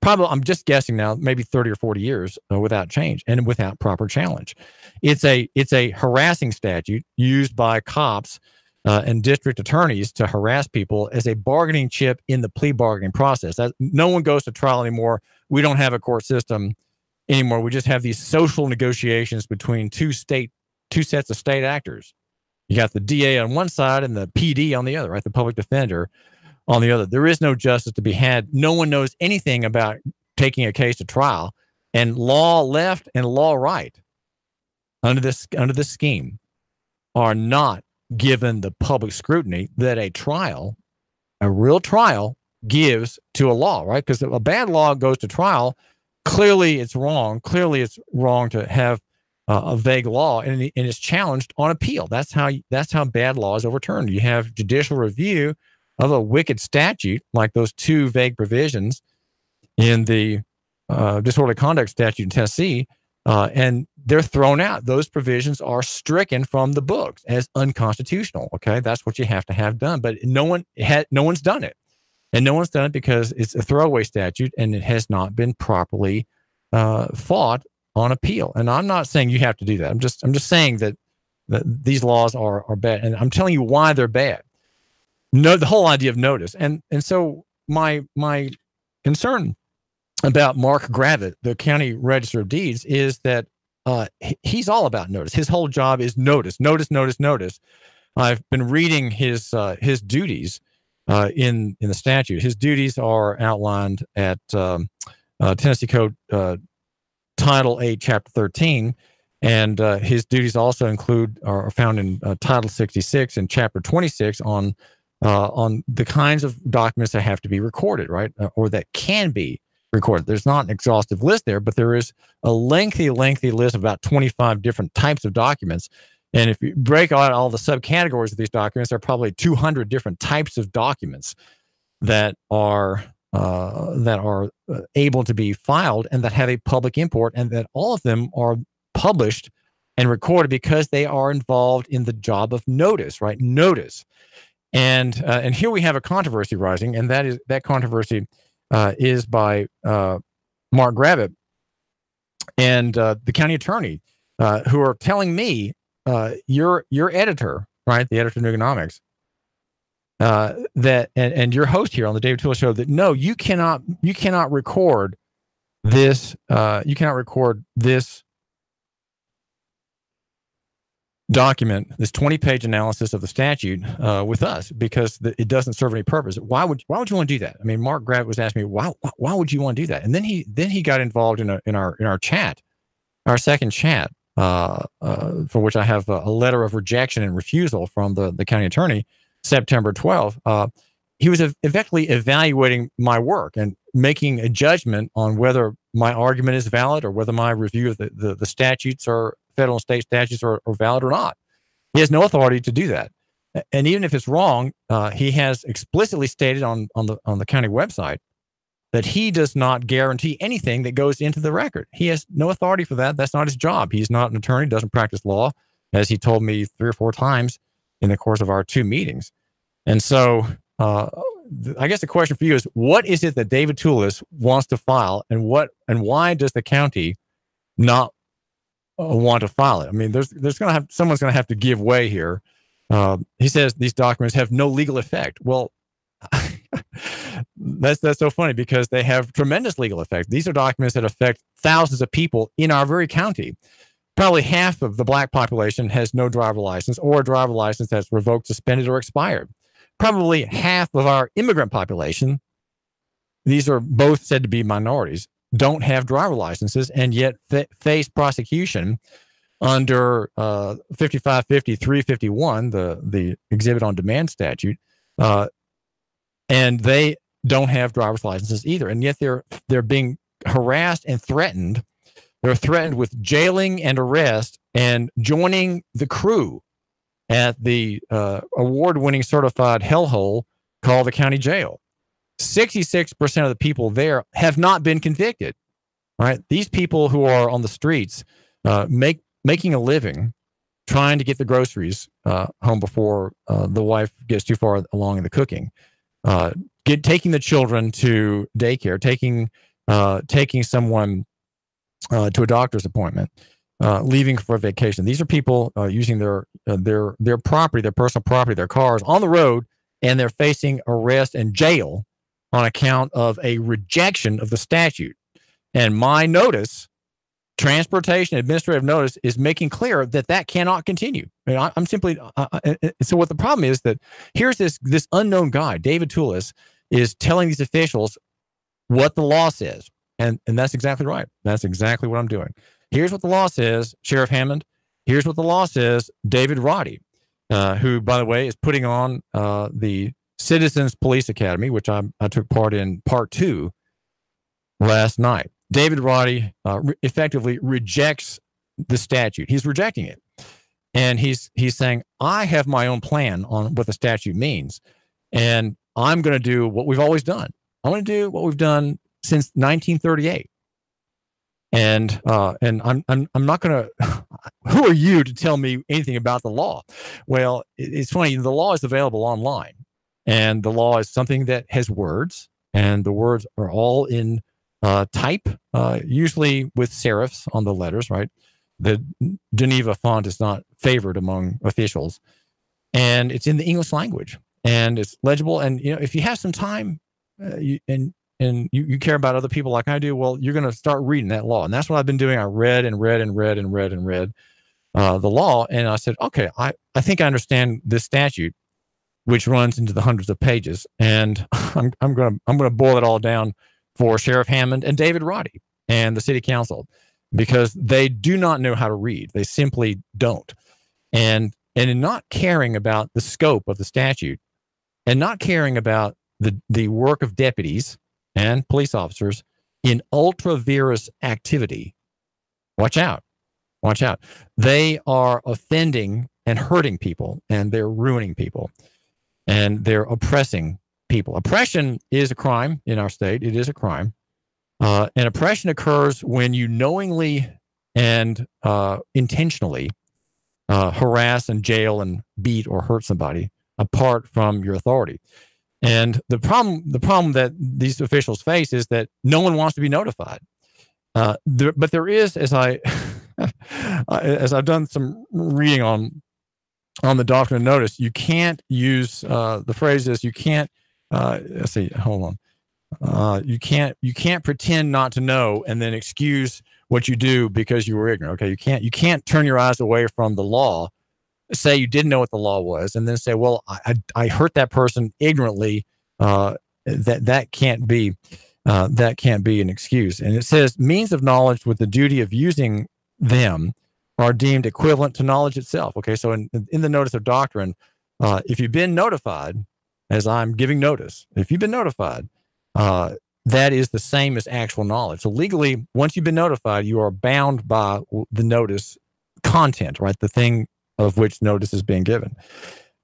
Probably, I'm just guessing now, maybe 30 or 40 years without change and without proper challenge. It's a harassing statute used by cops and district attorneys to harass people as a bargaining chip in the plea bargaining process. No one goes to trial anymore. We don't have a court system anymore. We just have these social negotiations between two sets of state actors. You got the DA on one side and the PD on the other, right? The public defender on the other. There is no justice to be had. No one knows anything about taking a case to trial, and law left and law right under this scheme are not given the public scrutiny that a real trial gives to a law, right? Because a bad law goes to trial. Clearly it's wrong. Clearly it's wrong to have a vague law, and it's challenged on appeal. That's how bad law is overturned. You have judicial review of a wicked statute like those 2 vague provisions in the disorderly conduct statute in Tennessee, and they're thrown out. Those provisions are stricken from the books as unconstitutional. Okay, that's what you have to have done, but no one's done it, and no one's done it because it's a throwaway statute and it has not been properly fought on appeal. And I'm not saying you have to do that. I'm just saying that these laws are bad, and I'm telling you why they're bad. No, the whole idea of notice, and so my concern about Mark Gravitt, the county register of deeds, is that he's all about notice. His whole job is notice. I've been reading his duties in the statute. His duties are outlined at Tennessee Code Title 8, Chapter 13, and his duties also are found in Title 66 and Chapter 26 on the kinds of documents that have to be recorded, right, or that can be recorded. There's not an exhaustive list there, but there is a lengthy list of about 25 different types of documents. And if you break out all the subcategories of these documents, there are probably 200 different types of documents that are able to be filed and that have a public import, and that all of them are published and recorded because they are involved in the job of notice, right? Notice. And here we have a controversy rising, and that controversy is by Mark Gravitt and the county attorney, who are telling me, your editor, right, the editor of Nuganomics, that and your host here on the David Tula Show, that no, you cannot record this. You cannot record this document, this 20-page analysis of the statute with us, because it doesn't serve any purpose. Why would you want to do that? I mean, Mark Gravitt was asking me, why would you want to do that? And then he got involved in our chat, our second chat, for which I have a letter of rejection and refusal from the county attorney, September 12th. He was effectively evaluating my work and making a judgment on whether my argument is valid or whether my review of the statutes or federal and state statutes are valid or not. He has no authority to do that. And even if it's wrong, he has explicitly stated on the county website that he does not guarantee anything that goes into the record. He has no authority for that. That's not his job. He's not an attorney, doesn't practice law, as he told me 3 or 4 times in the course of our 2 meetings. And so I guess the question for you is, what is it that David Toulis wants to file, and why does the county not want to file it? I mean, someone's going to have to give way here. He says these documents have no legal effect. Well, that's so funny, because they have tremendous legal effect. These are documents that affect thousands of people in our very county. Probably half of the black population has no driver license, or a driver license that's revoked, suspended, or expired. Probably half of our immigrant population, these are both said to be minorities, don't have driver licenses, and yet face prosecution under 5550 351, the exhibit on demand statute, and they don't have driver's licenses either, and yet they're being harassed and threatened. They're threatened with jailing and arrest and joining the crew at the award-winning certified hellhole called the county jail. 66% of the people there have not been convicted. Right? These people who are on the streets making a living trying to get the groceries home before the wife gets too far along in the cooking, taking the children to daycare, taking someone to a doctor's appointment, leaving for vacation. These are people using their property, their personal property, their cars on the road, and they're facing arrest and jail on account of a rejection of the statute. And my notice, transportation administrative notice, is making clear that cannot continue. I mean, I'm simply so what the problem is that here's this unknown guy, David Toulis, is telling these officials what the law says. And that's exactly right. That's exactly what I'm doing. Here's what the law says, Sheriff Hammond. Here's what the law says, David Roddy, who, by the way, is putting on the Citizens Police Academy, which I took part in part 2 last night. David Roddy effectively rejects the statute. He's rejecting it. And he's saying, I have my own plan on what the statute means. And I'm going to do what we've always done. I'm going to do what we've done since 1938. And I'm not going to, who are you to tell me anything about the law? Well, it's funny. The law is available online, and the law is something that has words, and the words are all in type, usually with serifs on the letters, right? The Geneva font is not favored among officials, and it's in the English language, and it's legible. And, if you have some time you care about other people like I do, well, you're going to start reading that law. And that's what I've been doing. I read the law. And I said, okay, I think I understand this statute, which runs into the hundreds of pages. And I'm going to boil it all down for Sheriff Hammond and David Roddy and the city council, because they do not know how to read. They simply don't. And in not caring about the scope of the statute, and not caring about the work of deputies and police officers in ultra vires activity, watch out. They are offending and hurting people, and they're ruining people, and they're oppressing people. Oppression is a crime in our state. It is a crime. And oppression occurs when you knowingly and intentionally harass and jail and beat or hurt somebody apart from your authority. And the problem that these officials face is that no one wants to be notified. But there is, as I've done some reading on the doctrine of notice, you can't use the phrase is you can't. Let's see. Hold on. You can't pretend not to know and then excuse what you do because you were ignorant. Okay, you can't turn your eyes away from the law, say you didn't know what the law was, and then say, well, I hurt that person ignorantly. That can't be an excuse. And it says means of knowledge with the duty of using them are deemed equivalent to knowledge itself. Okay, so in the notice of doctrine, if you've been notified, as I'm giving notice, if you've been notified, that is the same as actual knowledge. So legally, once you've been notified, you are bound by the notice content, right? The thing of which notice is being given.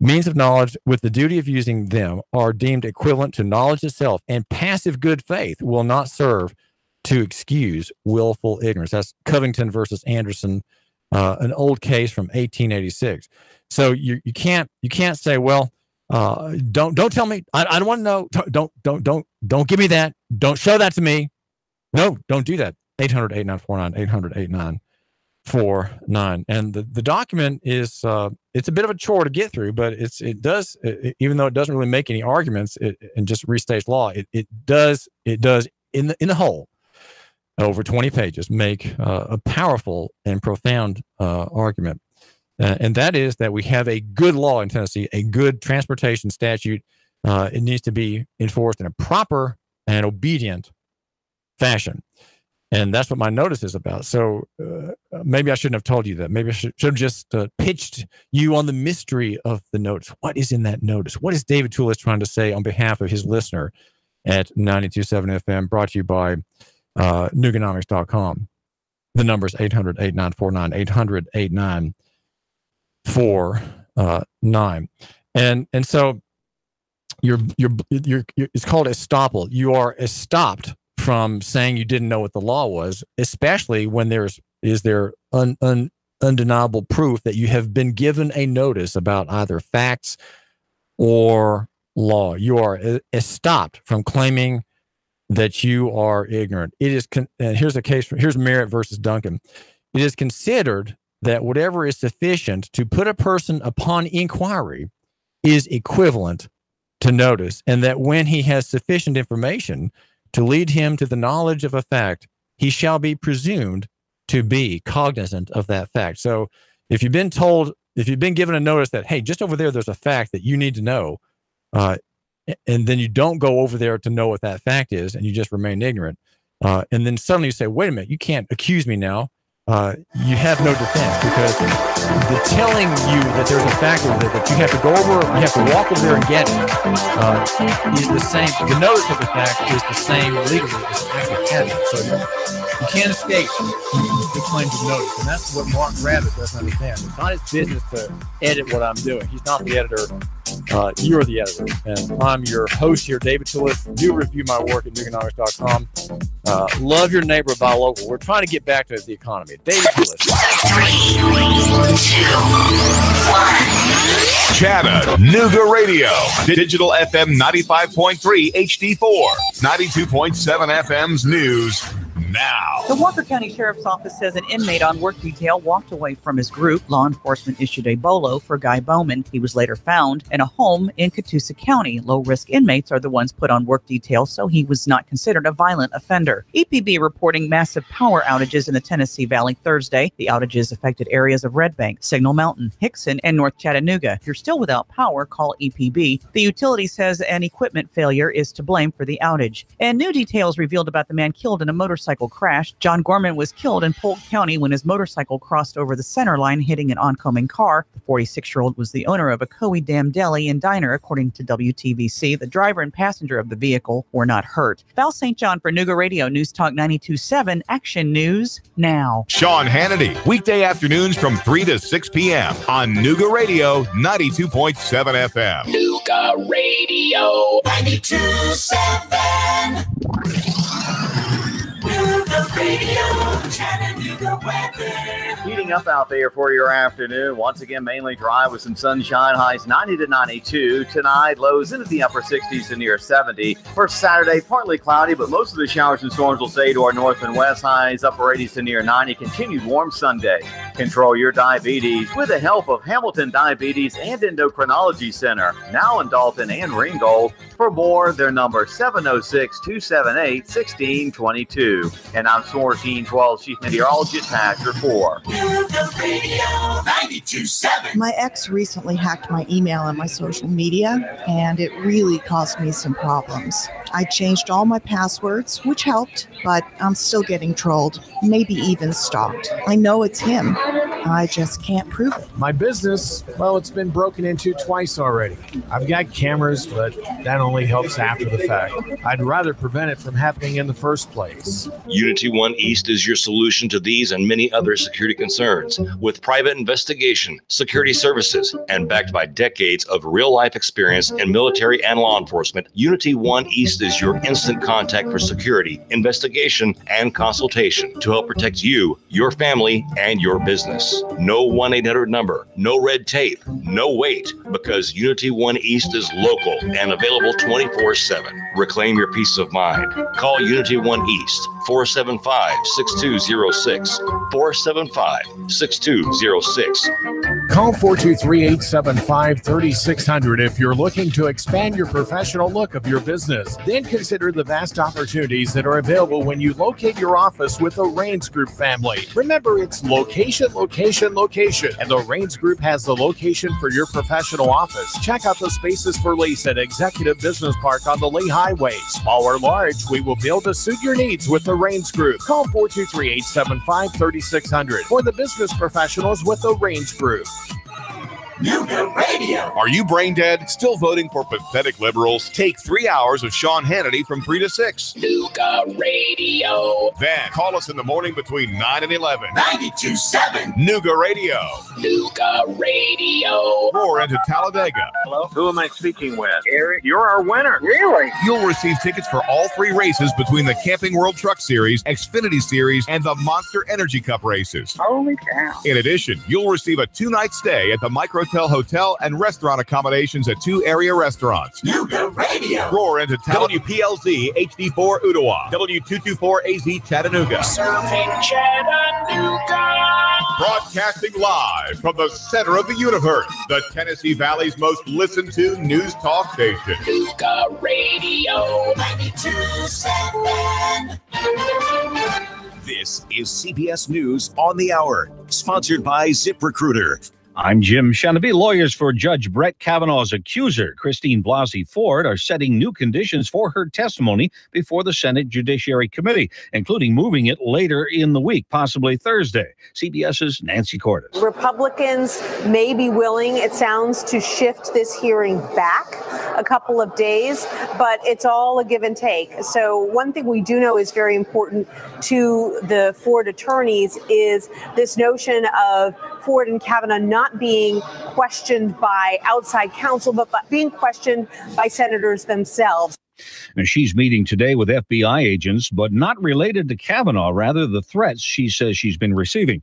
Means of knowledge with the duty of using them are deemed equivalent to knowledge itself, and passive good faith will not serve to excuse willful ignorance. That's Covington versus Anderson, an old case from 1886. So you can't say, well, don't tell me. I don't want to know. Don't give me that. Don't show that to me. No, don't do that. 800-8949, 800-8949. And the document is it's a bit of a chore to get through, but it does even though it doesn't really make any arguments and just restates law, it does in the whole, over 20 pages, make a powerful and profound argument. And that is that we have a good law in Tennessee, a good transportation statute. It needs to be enforced in a proper and obedient fashion. And that's what my notice is about. So maybe I shouldn't have told you that. Maybe I should have just pitched you on the mystery of the notice. What is in that notice? What is David Toulis trying to say on behalf of his listener at 92.7 FM, brought to you by Nuganomics.com. The number is 800-8949, 800-8949. And so you're it's called estoppel. You are estopped from saying you didn't know what the law was, especially when there is undeniable proof that you have been given a notice about either facts or law. You are estopped from claiming that you are ignorant. It is here's a case. Here's Merritt versus Duncan. It is considered that whatever is sufficient to put a person upon inquiry is equivalent to notice, and that when he has sufficient information to lead him to the knowledge of a fact, he shall be presumed to be cognizant of that fact. So if you've been given a notice that, hey, just over there's a fact that you need to know, and then you don't go over there to know what that fact is, and you just remain ignorant, and then suddenly you say, wait a minute, you can't accuse me now. You have no defense, because the telling you that there's a fact over there that you have to go over, you have to walk over there and get it, is the same. The notice of the fact is the same legally as actually having it. So you can't escape the claims of notice. And that's what Mark Rabbit doesn't understand. It's not his business to edit what I'm doing. He's not the editor. You're the editor. And I'm your host here, David Toulis. Do review my work at Nuganomics.com. Love your neighbor, buy local. We're trying to get back to the economy. David Toulis. 3, 2, 1. Chattanooga Radio. Digital FM 95.3 HD4. 92.7 FM's news now. The Walker County Sheriff's Office says an inmate on work detail walked away from his group. Law enforcement issued a bolo for Guy Bowman. He was later found in a home in Chattanooga County. Low-risk inmates are the ones put on work detail, so he was not considered a violent offender. EPB reporting massive power outages in the Tennessee Valley Thursday. The outages affected areas of Red Bank, Signal Mountain, Hickson, and North Chattanooga. If you're still without power, call EPB. The utility says an equipment failure is to blame for the outage. And new details revealed about the man killed in a motorcycle crash. John Gorman was killed in Polk County when his motorcycle crossed over the center line, hitting an oncoming car. The 46-year-old was the owner of a Coe Dam Deli and Diner, according to WTVC. The driver and passenger of the vehicle were not hurt. Val St. John for Nooga Radio News Talk 92.7 Action News Now. Sean Hannity, weekday afternoons from 3 to 6 p.m. on Nooga Radio 92.7 FM. Nooga Radio 92.7. Nooga Radio, Chattanooga weather. Heating up out there for your afternoon. Once again, mainly dry with some sunshine. Highs 90 to 92. Tonight, lows into the upper 60s to near 70. For Saturday, partly cloudy, but most of the showers and storms will stay to our north and west. Highs upper 80s to near 90. Continued warm Sunday. Control your diabetes with the help of Hamilton Diabetes and Endocrinology Center. Now in Dalton and Ringgold. For more, their number 706-278-1622. And I'm SOAR Team 12 Chief Meteorologist Patrick 4. Nooga Radio 92.7. My ex recently hacked my email and my social media, and it really caused me some problems. I changed all my passwords, which helped, but I'm still getting trolled, maybe even stalked. I know it's him. I just can't prove it. My business, well, it's been broken into twice already. I've got cameras, but that only helps after the fact. I'd rather prevent it from happening in the first place. Unity One East is your solution to these and many other security concerns. With private investigation, security services, and backed by decades of real-life experience in military and law enforcement, Unity One East is your instant contact for security, investigation, and consultation to help protect you, your family, and your business. No 1-800 number, no red tape, no wait, because Unity One East is local and available 24/7. Reclaim your peace of mind. Call Unity One East, 475-6206, 475-6206. Call 423-875-3600 if you're looking to expand your professional look of your business. Then consider the vast opportunities that are available when you locate your office with the Rains Group family. Remember, it's location, location, location. And the Rains Group has the location for your professional office. Check out the spaces for lease at Executive Business Park on the Lee Highway. Small or large, we will be able to suit your needs with the Rains Group. Call 423-875-3600 for the business professionals with the Rains Group. Nuga Radio. Are you brain dead? Still voting for pathetic liberals? Take 3 hours of Sean Hannity from 3 to 6. Nuga Radio. Then call us in the morning between 9 and 11. 92.7. Nuga Radio. Nuga Radio. Roar into Talladega. Hello? Who am I speaking with? Eric, you're our winner. Really? You'll receive tickets for all 3 races between the Camping World Truck Series, Xfinity Series, and the Monster Energy Cup races. Holy cow. In addition, you'll receive a 2-night stay at the Microtel Hotel and restaurant accommodations at 2 area restaurants. Nuga Radio. Roar into WPLZ HD4 Ottawa, W224AZ Chattanooga. Serving Chattanooga. Broadcasting live from the center of the universe, the Tennessee Valley's most listened to news talk station. Nuga Radio 92.7. This is CBS News on the Hour, sponsored by ZipRecruiter. I'm Jim Shanaby. Lawyers for Judge Brett Kavanaugh's accuser, Christine Blasey Ford, are setting new conditions for her testimony before the Senate Judiciary Committee, including moving it later in the week, possibly Thursday. CBS's Nancy Cordes. Republicans may be willing, it sounds, to shift this hearing back a couple of days, but it's all a give and take. So one thing we do know is very important to the Ford attorneys is this notion of Ford and Kavanaugh not being questioned by outside counsel, but being questioned by senators themselves. And she's meeting today with FBI agents, but not related to Kavanaugh, rather the threats she says she's been receiving.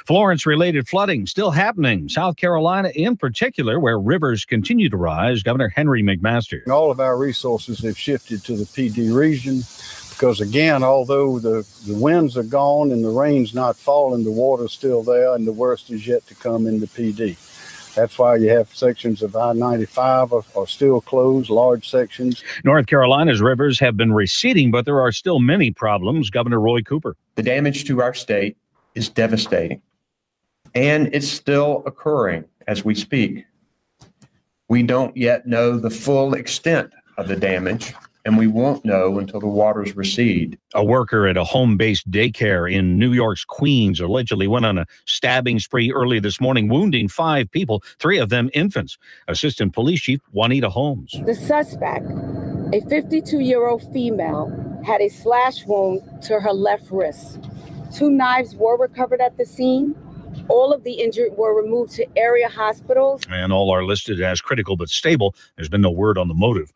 Florence-related flooding still happening. South Carolina in particular, where rivers continue to rise. Governor Henry McMaster. All of our resources have shifted to the PD region because, again, although the winds are gone and the rain's not falling, the water's still there and the worst is yet to come in the PD. That's why you have sections of I-95 are still closed, large sections. North Carolina's rivers have been receding, but there are still many problems. Governor Roy Cooper. The damage to our state is devastating, and it's still occurring as we speak. We don't yet know the full extent of the damage, and we won't know until the waters recede. A worker at a home-based daycare in New York's Queens allegedly went on a stabbing spree early this morning, wounding 5 people, 3 of them infants. Assistant Police Chief Juanita Holmes. The suspect, a 52-year-old female, had a slash wound to her left wrist. 2 knives were recovered at the scene. All of the injured were removed to area hospitals. And all are listed as critical but stable. There's been no word on the motive.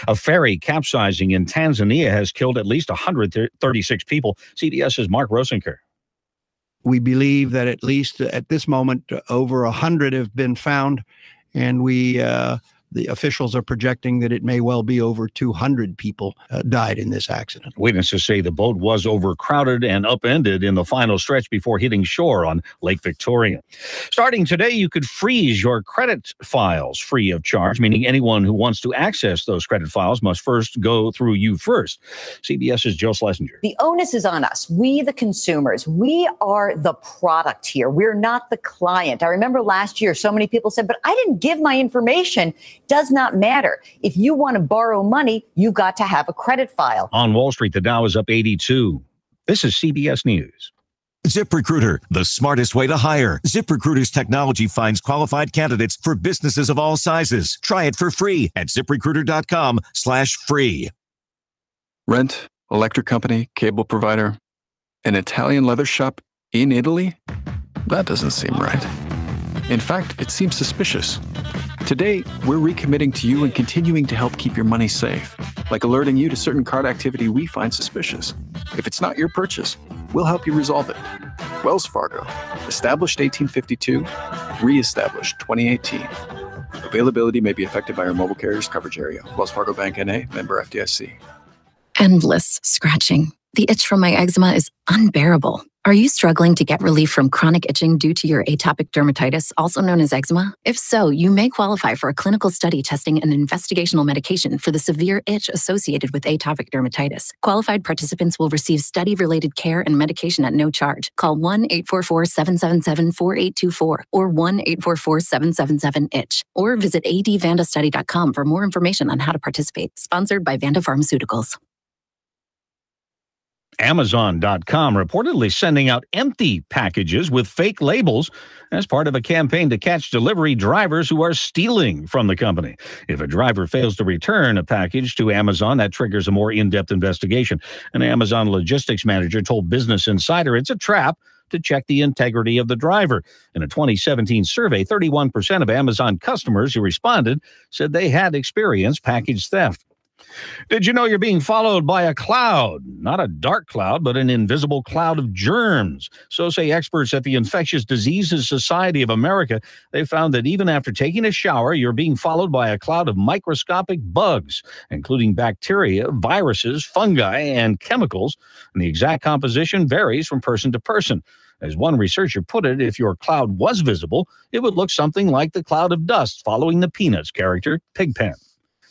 A ferry capsizing in Tanzania has killed at least 136 people. CBS's Mark Rosenker. We believe that at least at this moment, over 100 have been found, and the officials are projecting that it may well be over 200 people died in this accident. Witnesses say the boat was overcrowded and upended in the final stretch before hitting shore on Lake Victoria. Starting today, you could freeze your credit files free of charge, meaning anyone who wants to access those credit files must first go through you first. CBS's Jill Schlesinger. The onus is on us. We, the consumers, we are the product here. We're not the client. I remember last year, so many people said, but I didn't give my information. Does not matter. If you want to borrow money, you've got to have a credit file. On Wall Street, the Dow is up 82. This is CBS News. ZipRecruiter, the smartest way to hire. ZipRecruiter's technology finds qualified candidates for businesses of all sizes. Try it for free at ZipRecruiter.com/free. Rent, electric company, cable provider, an Italian leather shop in Italy? That doesn't seem right. In fact, it seems suspicious. Today, we're recommitting to you and continuing to help keep your money safe, like alerting you to certain card activity we find suspicious. If it's not your purchase, we'll help you resolve it. Wells Fargo, established 1852, re-established 2018. Availability may be affected by our mobile carrier's coverage area. Wells Fargo Bank N.A., member FDIC. Endless scratching. The itch from my eczema is unbearable. Are you struggling to get relief from chronic itching due to your atopic dermatitis, also known as eczema? If so, you may qualify for a clinical study testing an investigational medication for the severe itch associated with atopic dermatitis. Qualified participants will receive study-related care and medication at no charge. Call 1-844-777-4824 or 1-844-777-ITCH or visit advandastudy.com for more information on how to participate. Sponsored by Vanda Pharmaceuticals. Amazon.com reportedly sending out empty packages with fake labels as part of a campaign to catch delivery drivers who are stealing from the company. If a driver fails to return a package to Amazon, that triggers a more in-depth investigation. An Amazon logistics manager told Business Insider it's a trap to check the integrity of the driver. In a 2017 survey, 31% of Amazon customers who responded said they had experienced package theft. Did you know you're being followed by a cloud? Not a dark cloud, but an invisible cloud of germs. So say experts at the Infectious Diseases Society of America. They found that even after taking a shower, you're being followed by a cloud of microscopic bugs, including bacteria, viruses, fungi, and chemicals. And the exact composition varies from person to person. As one researcher put it, if your cloud was visible, it would look something like the cloud of dust following the Peanuts character, Pigpen.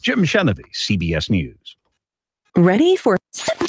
Jim Chenevy, CBS News. Ready for 3, 2,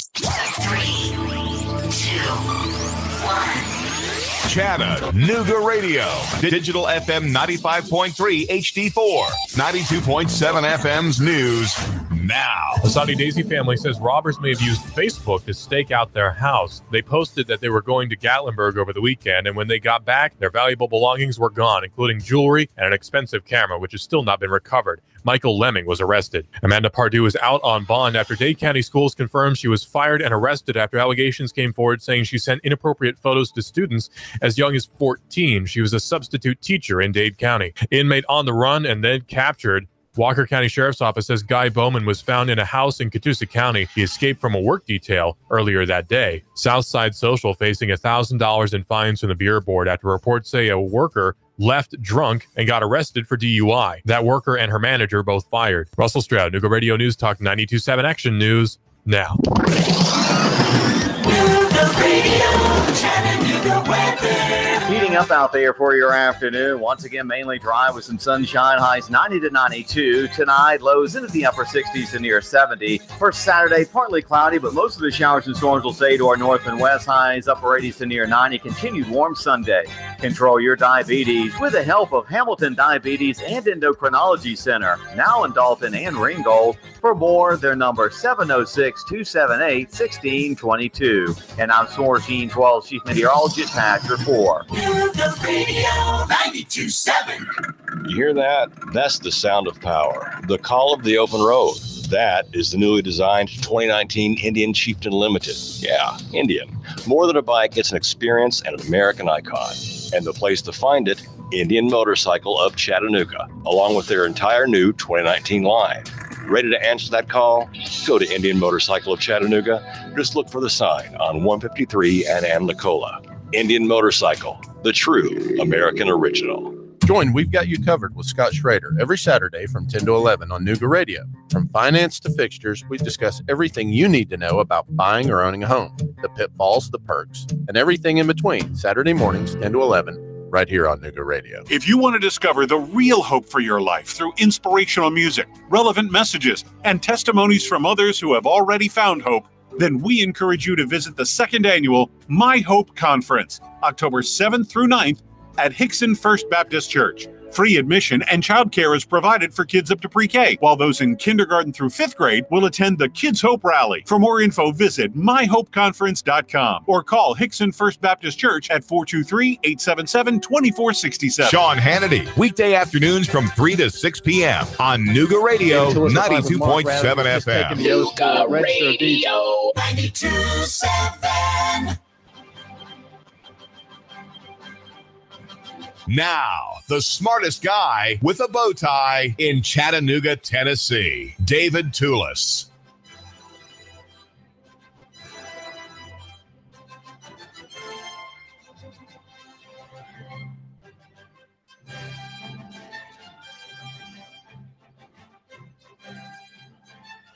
1. Chattanooga Radio. Digital FM 95.3 HD4. 92.7 FM's news now. The Saudi Daisy family says robbers may have used Facebook to stake out their house. They posted that they were going to Gatlinburg over the weekend, and when they got back, their valuable belongings were gone, including jewelry and an expensive camera, which has still not been recovered. Michael Lemming was arrested. Amanda Pardue is out on bond after Dade County Schools confirmed she was fired and arrested after allegations came forward saying she sent inappropriate photos to students as young as 14. She was a substitute teacher in Dade County. Inmate on the run and then captured. Walker County Sheriff's Office says Guy Bowman was found in a house in Catoosa County. He escaped from a work detail earlier that day. Southside Social facing $1,000 in fines from the Bureau Board after reports say a worker left drunk and got arrested for DUI. That worker and her manager both fired. Russell Stroud, Nooga Radio News Talk 92.7 Action News now. Nooga Radio, Chattanooga weather. Heating up out there for your afternoon. Once again, mainly dry with some sunshine. Highs 90 to 92. Tonight, lows into the upper 60s to near 70. For Saturday, partly cloudy, but most of the showers and storms will stay to our north and west. Highs upper 80s to near 90. Continued warm Sunday. Control your diabetes with the help of Hamilton Diabetes and Endocrinology Center. Now in Dalton and Ringgold. For more, their number 706-278-1622. And I'm Storm Team 12 Chief Meteorologist Patrick Report. Nooga Radio 92.7. You hear that? That's the sound of power. The call of the open road. That is the newly designed 2019 Indian Chieftain Limited. Yeah, Indian. More than a bike, it's an experience and an American icon. And the place to find it, Indian Motorcycle of Chattanooga, along with their entire new 2019 line. Ready to answer that call? Go to Indian Motorcycle of Chattanooga. Just look for the sign on 153 and Nicola. Indian Motorcycle, the true American original. Join We've Got You Covered with Scott Schrader every Saturday from 10 to 11 on Nooga Radio. From finance to fixtures, we discuss everything you need to know about buying or owning a home, the pitfalls, the perks, and everything in between. Saturday mornings, 10 to 11, right here on Nooga Radio. If you want to discover the real hope for your life through inspirational music, relevant messages, and testimonies from others who have already found hope, then we encourage you to visit the second annual My Hope Conference, October 7th through 9th at Hickson First Baptist Church. Free admission and childcare is provided for kids up to pre-K, while those in kindergarten through 5th grade will attend the Kids Hope Rally. For more info, visit myhopeconference.com or call Hickson First Baptist Church at 423-877-2467. Sean Hannity, weekday afternoons from 3 to 6 p.m. on Nooga Radio 92.7 FM. Nooga Radio 92.7. Now, the smartest guy with a bow tie in Chattanooga, Tennessee, David Toulis.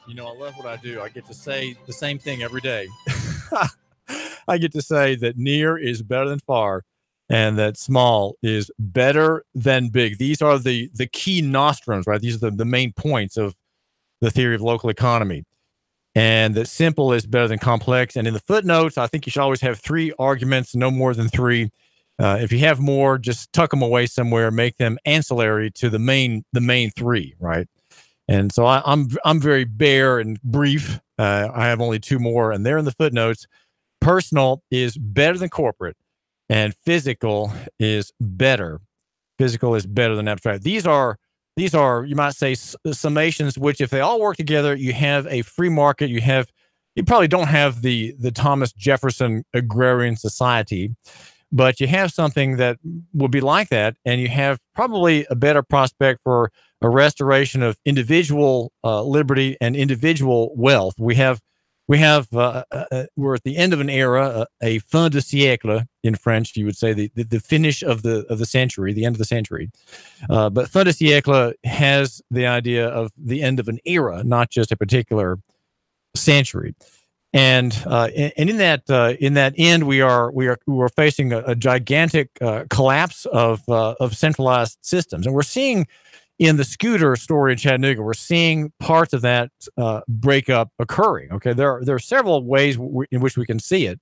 You know, I love what I do. I get to say the same thing every day. I get to say that near is better than far, and that small is better than big. These are the key nostrums, right? These are the main points of the theory of local economy. And that simple is better than complex. And in the footnotes, I think you should always have 3 arguments, no more than 3. If you have more, just tuck them away somewhere, make them ancillary to the main 3, right? And so I'm very bare and brief. I have only 2 more, and they're in the footnotes. Personal is better than corporate, and physical is better. Physical is better than abstract. These are, you might say, summations, which if they all work together, you have a free market. You probably don't have the Thomas Jefferson agrarian society, but you have something that will be like that, and you have probably a better prospect for a restoration of individual liberty and individual wealth. We're at the end of an era, a fin de siècle in French, you would say, the finish of the century, the end of the century. But fin de siècle has the idea of the end of an era, not just a particular century. And in that end, we're facing a gigantic collapse of centralized systems, and we're seeing. In the scooter story in Chattanooga, we're seeing parts of that breakup occurring. Okay, there are several ways in which we can see it,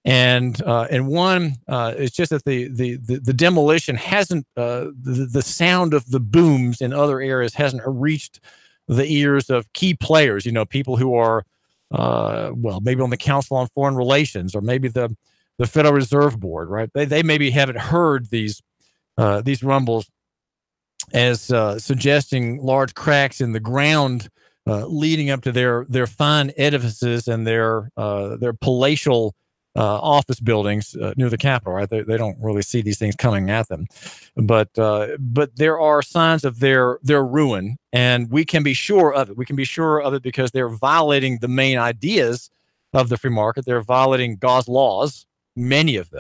and one is just that the demolition hasn't the sound of the booms in other areas hasn't reached the ears of key players. You know, people who are maybe on the Council on Foreign Relations or maybe the Federal Reserve Board, right? They maybe haven't heard these rumbles as suggesting large cracks in the ground leading up to their fine edifices and their palatial office buildings near the Capitol. Right, they don't really see these things coming at them, but there are signs of their ruin, and we can be sure of it. We can be sure of it because they're violating the main ideas of the free market. They're violating God's laws. Many of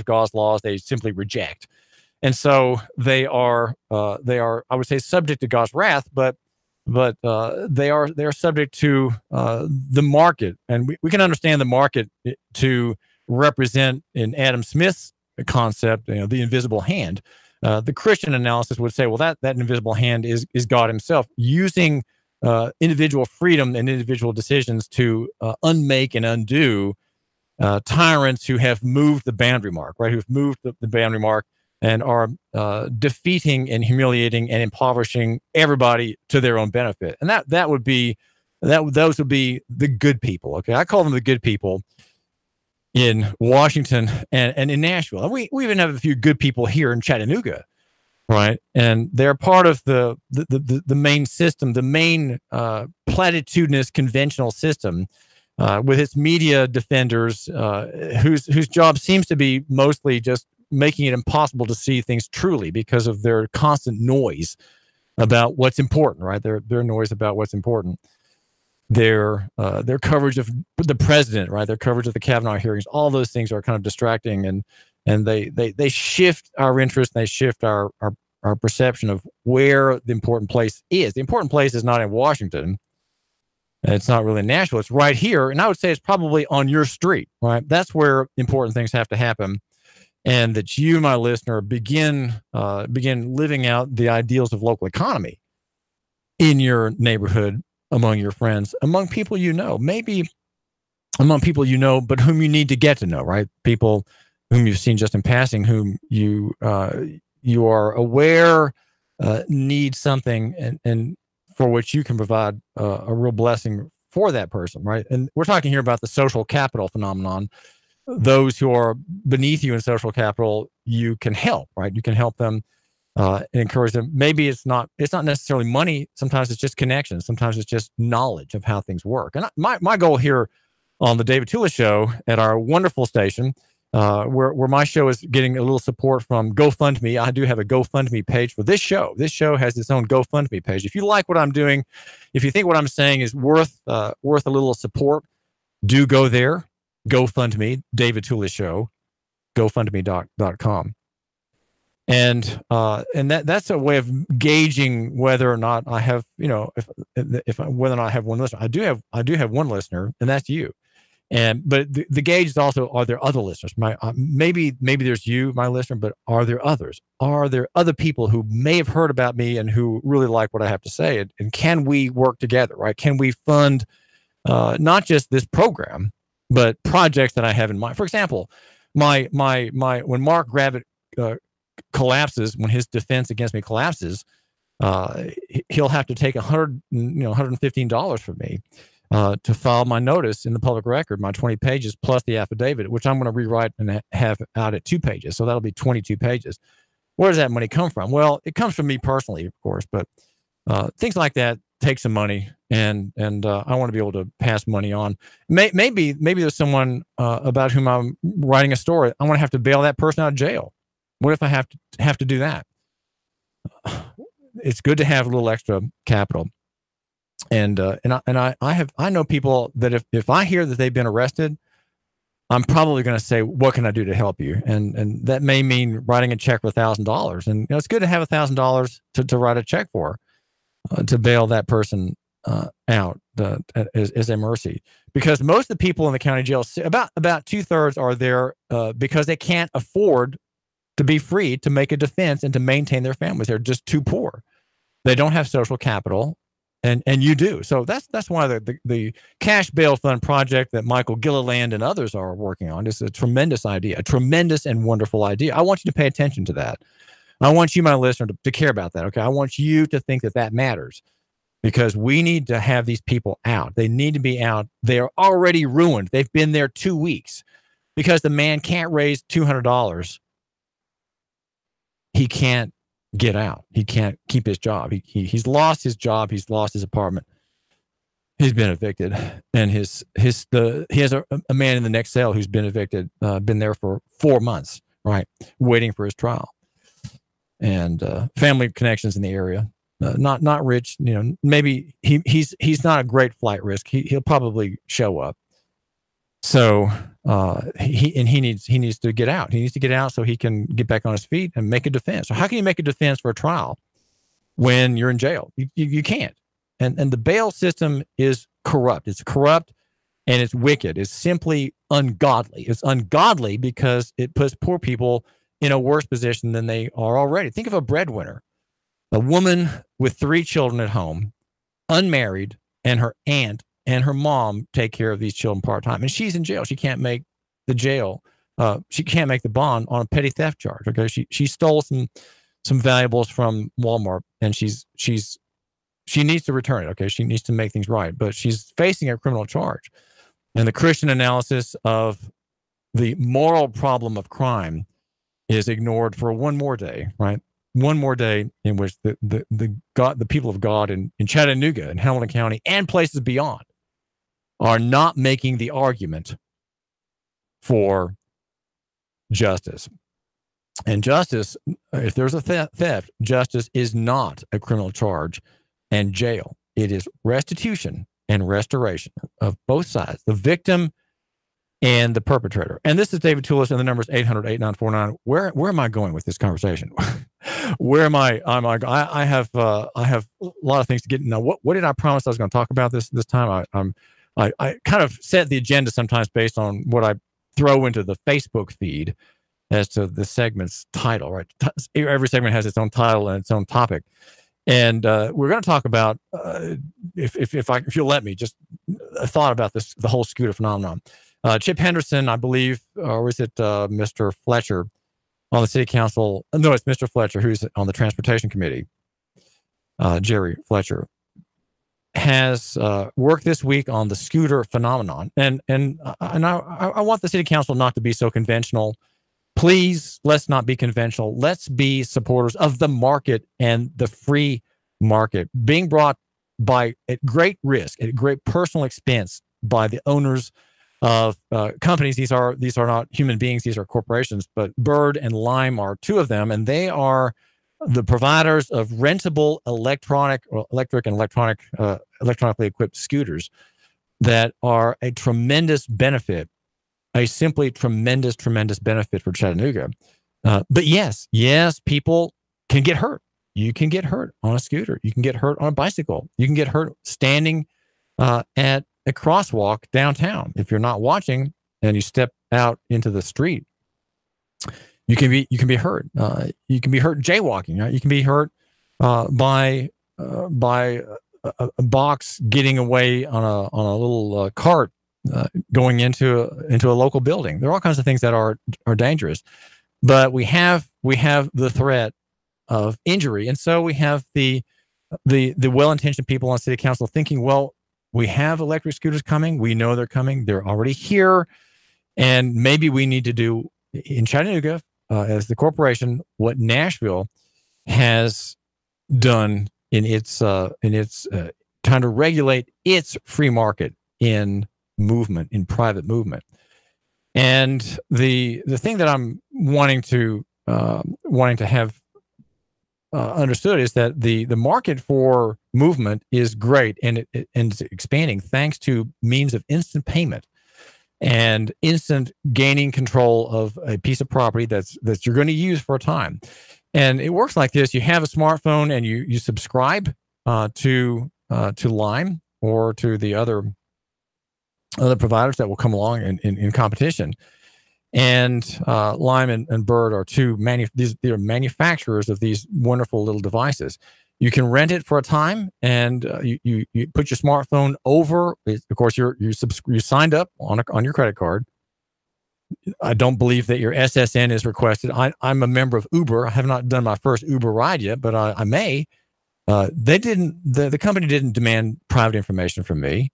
God's laws they simply reject. And so they are, I would say, subject to God's wrath, but they are subject to the market, and we can understand the market to represent in Adam Smith's concept, the invisible hand. The Christian analysis would say, well, that invisible hand is God Himself using individual freedom and individual decisions to unmake and undo tyrants who have moved the boundary mark, right? Who've moved the boundary mark. And are defeating and humiliating and impoverishing everybody to their own benefit, and those would be the good people. Okay, I call them the good people in Washington and in Nashville. And we even have a few good people here in Chattanooga, right? And they're part of the main system, the main platitudinous conventional system, with its media defenders, whose job seems to be mostly just making it impossible to see things truly because of their constant noise about what's important, right? Their noise about what's important. Their coverage of the president, right? Their coverage of the Kavanaugh hearings, all those things are kind of distracting, and they shift our interest, and they shift our perception of where the important place is. The important place is not in Washington. It's not really in Nashville. It's right here, and I would say it's probably on your street, right? That's where important things have to happen. And that you, my listener, begin living out the ideals of local economy in your neighborhood, among your friends, among people you know, maybe among people you know, but whom you need to get to know, right? People whom you've seen just in passing, whom you you are aware needs something, and for which you can provide a real blessing for that person, right? And we're talking here about the social capital phenomenon. Those who are beneath you in social capital, you can help, right? You can help them and encourage them. Maybe it's not necessarily money. Sometimes it's just connections. Sometimes it's just knowledge of how things work. And my goal here on the David Tula Show at our wonderful station, where my show is getting a little support from GoFundMe. I do have a GoFundMe page for this show. This show has its own GoFundMe page. If you like what I'm doing, if you think what I'm saying is worth a little support, do go there. GoFundMe, David Tula Show, GoFundMe.com. And that's a way of gauging whether or not I have, whether or not I have one listener. I do have one listener, and that's you. But the gauge is also, are there other listeners? Maybe there's you, my listener, but are there others? Are there other people who may have heard about me and who really like what I have to say? And can we work together, right? Can we fund not just this program, but projects that I have in mind? For example, my when Mark Gravitt collapses, when his defense against me collapses, he'll have to take $115 from me to file my notice in the public record, my 20 pages plus the affidavit, which I'm going to rewrite and have out at 2 pages. So that'll be 22 pages. Where does that money come from? Well, it comes from me personally, of course, but things like that take some money, and I want to be able to pass money on. Maybe there's someone about whom I'm writing a story. I want to have to bail that person out of jail. What if I have to do that? It's good to have a little extra capital. And I know people that if I hear that they've been arrested, I'm probably going to say, what can I do to help you? And that may mean writing a check for $1,000. And it's good to have $1,000 to write a check for, to bail that person out as a mercy. Because most of the people in the county jail, about 2/3 are there because they can't afford to be free to make a defense and to maintain their families. They're just too poor. They don't have social capital. And you do. So that's why the cash bail fund project that Michael Gilliland and others are working on is a tremendous idea, a tremendous and wonderful idea. I want you to pay attention to that. I want you, my listener, to care about that. Okay. I want you to think that matters, because we need to have these people out. They need to be out. They are already ruined. They've been there 2 weeks because the man can't raise $200. He can't get out. He can't keep his job. He's lost his job. He's lost his apartment. He's been evicted, and he has a man in the next cell who's been evicted, been there for 4 months, right, waiting for his trial, and family connections in the area. Not rich, maybe he's not a great flight risk. He'll probably show up. So he needs to get out. He needs to get out so he can get back on his feet and make a defense. So how can you make a defense for a trial when you're in jail? You can't. And the bail system is corrupt. It's corrupt and it's wicked. It's simply ungodly. It's ungodly because it puts poor people in a worse position than they are already. Think of a breadwinner, a woman with 3 children at home, unmarried, and her aunt and her mom take care of these children part-time. And she's in jail. She can't make the jail. She can't make the bond on a petty theft charge. Okay. She stole some valuables from Walmart, and she needs to return it. Okay. She needs to make things right, but she's facing a criminal charge. And the Christian analysis of the moral problem of crime is ignored for one more day, right? One more day in which the people of God in Chattanooga and Hamilton County and places beyond are not making the argument for justice. And justice, if there's a theft, justice is not a criminal charge and jail. It is restitution and restoration of both sides, the victim and the perpetrator. And this is David Toulis, and the number is 800-8949. Where am I going with this conversation? Where am I? I have a lot of things to get. Now, what did I promise I was going to talk about this time? I kind of set the agenda sometimes based on what I throw into the Facebook feed as to the segment's title, right? Every segment has its own title and its own topic. And we're going to talk about, if you'll let me, just a thought about this, the whole scooter phenomenon. Chip Henderson, I believe, or is it Mr. Fletcher, on the city council. No, it's Mr. Fletcher, who's on the transportation committee. Jerry Fletcher has worked this week on the scooter phenomenon, and I want the city council not to be so conventional. Please, let's not be conventional. Let's be supporters of the market and the free market being brought by at great risk, at great personal expense by the owners of companies. These are not human beings; these are corporations. But Bird and Lime are two of them, and they are the providers of rentable electrically equipped scooters that are a tremendous benefit, a simply tremendous benefit for Chattanooga. But yes, people can get hurt. You can get hurt on a scooter. You can get hurt on a bicycle. You can get hurt standing at a crosswalk downtown. If you're not watching and you step out into the street, you can be hurt. You can be hurt jaywalking. Right? You can be hurt by a box getting away on a little cart going into a local building. There are all kinds of things that are dangerous, but we have the threat of injury, and so we have the well-intentioned people on city council thinking, well, we have electric scooters coming. We know they're coming. They're already here, and maybe we need to do in Chattanooga as the corporation what Nashville has done in its trying to regulate its free market in private movement. And the thing that I'm wanting to have understood is that the market for movement is great, and it's expanding thanks to means of instant payment and instant gaining control of a piece of property that you're going to use for a time. And it works like this: you have a smartphone and you subscribe to Lime or to the other providers that will come along in competition. And Lime and Bird are they're manufacturers of these wonderful little devices. You can rent it for a time, and you put your smartphone over. Of course, you signed up on your credit card. I don't believe that your SSN is requested. I'm a member of Uber. I have not done my first Uber ride yet, but I may. The company didn't demand private information from me,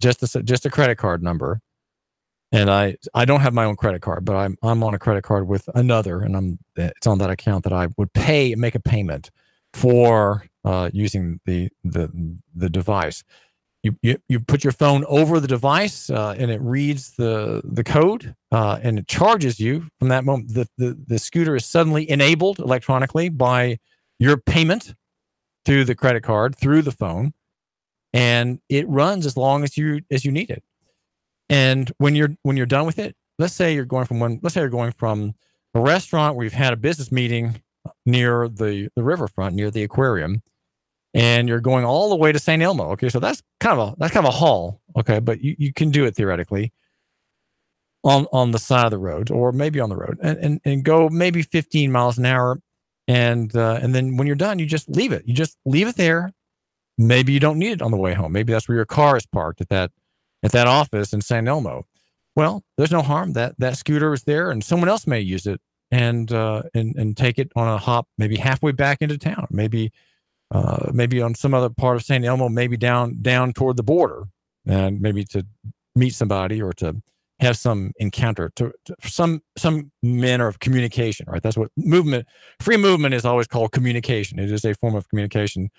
just a credit card number. And I don't have my own credit card, but I'm on a credit card with another, and it's on that account that I would make a payment for using the device. You put your phone over the device, and it reads the code, and it charges you from that moment. The scooter is suddenly enabled electronically by your payment to the credit card through the phone, and it runs as long as you need it. And when you're done with it, let's say you're going from a restaurant where you've had a business meeting near the riverfront, near the aquarium, and you're going all the way to St. Elmo. Okay, so that's kind of a haul. Okay, but you can do it theoretically on the side of the road, or maybe on the road, and go maybe 15 miles an hour, and then when you're done, you just leave it. You just leave it there. Maybe you don't need it on the way home. Maybe that's where your car is parked at that office in St. Elmo. Well, there's no harm. That scooter is there, and someone else may use it and take it on a hop, maybe halfway back into town, maybe on some other part of St. Elmo, maybe down toward the border, and maybe to meet somebody or to have some encounter, to some manner of communication. Right? That's what free movement is always called, communication. It is a form of communication.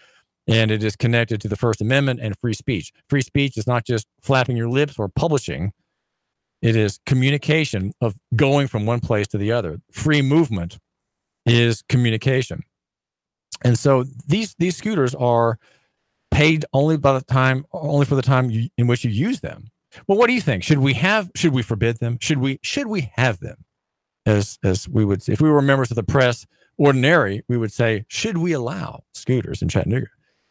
And it is connected to the First Amendment and free speech. Free speech is not just flapping your lips or publishing. It is communication of going from one place to the other. Free movement is communication. And so these scooters are paid only for the time in which you use them. Well, what do you think? Should we forbid them? Should we have them? As we would, if we were members of the press ordinary, we would say, should we allow scooters in Chattanooga?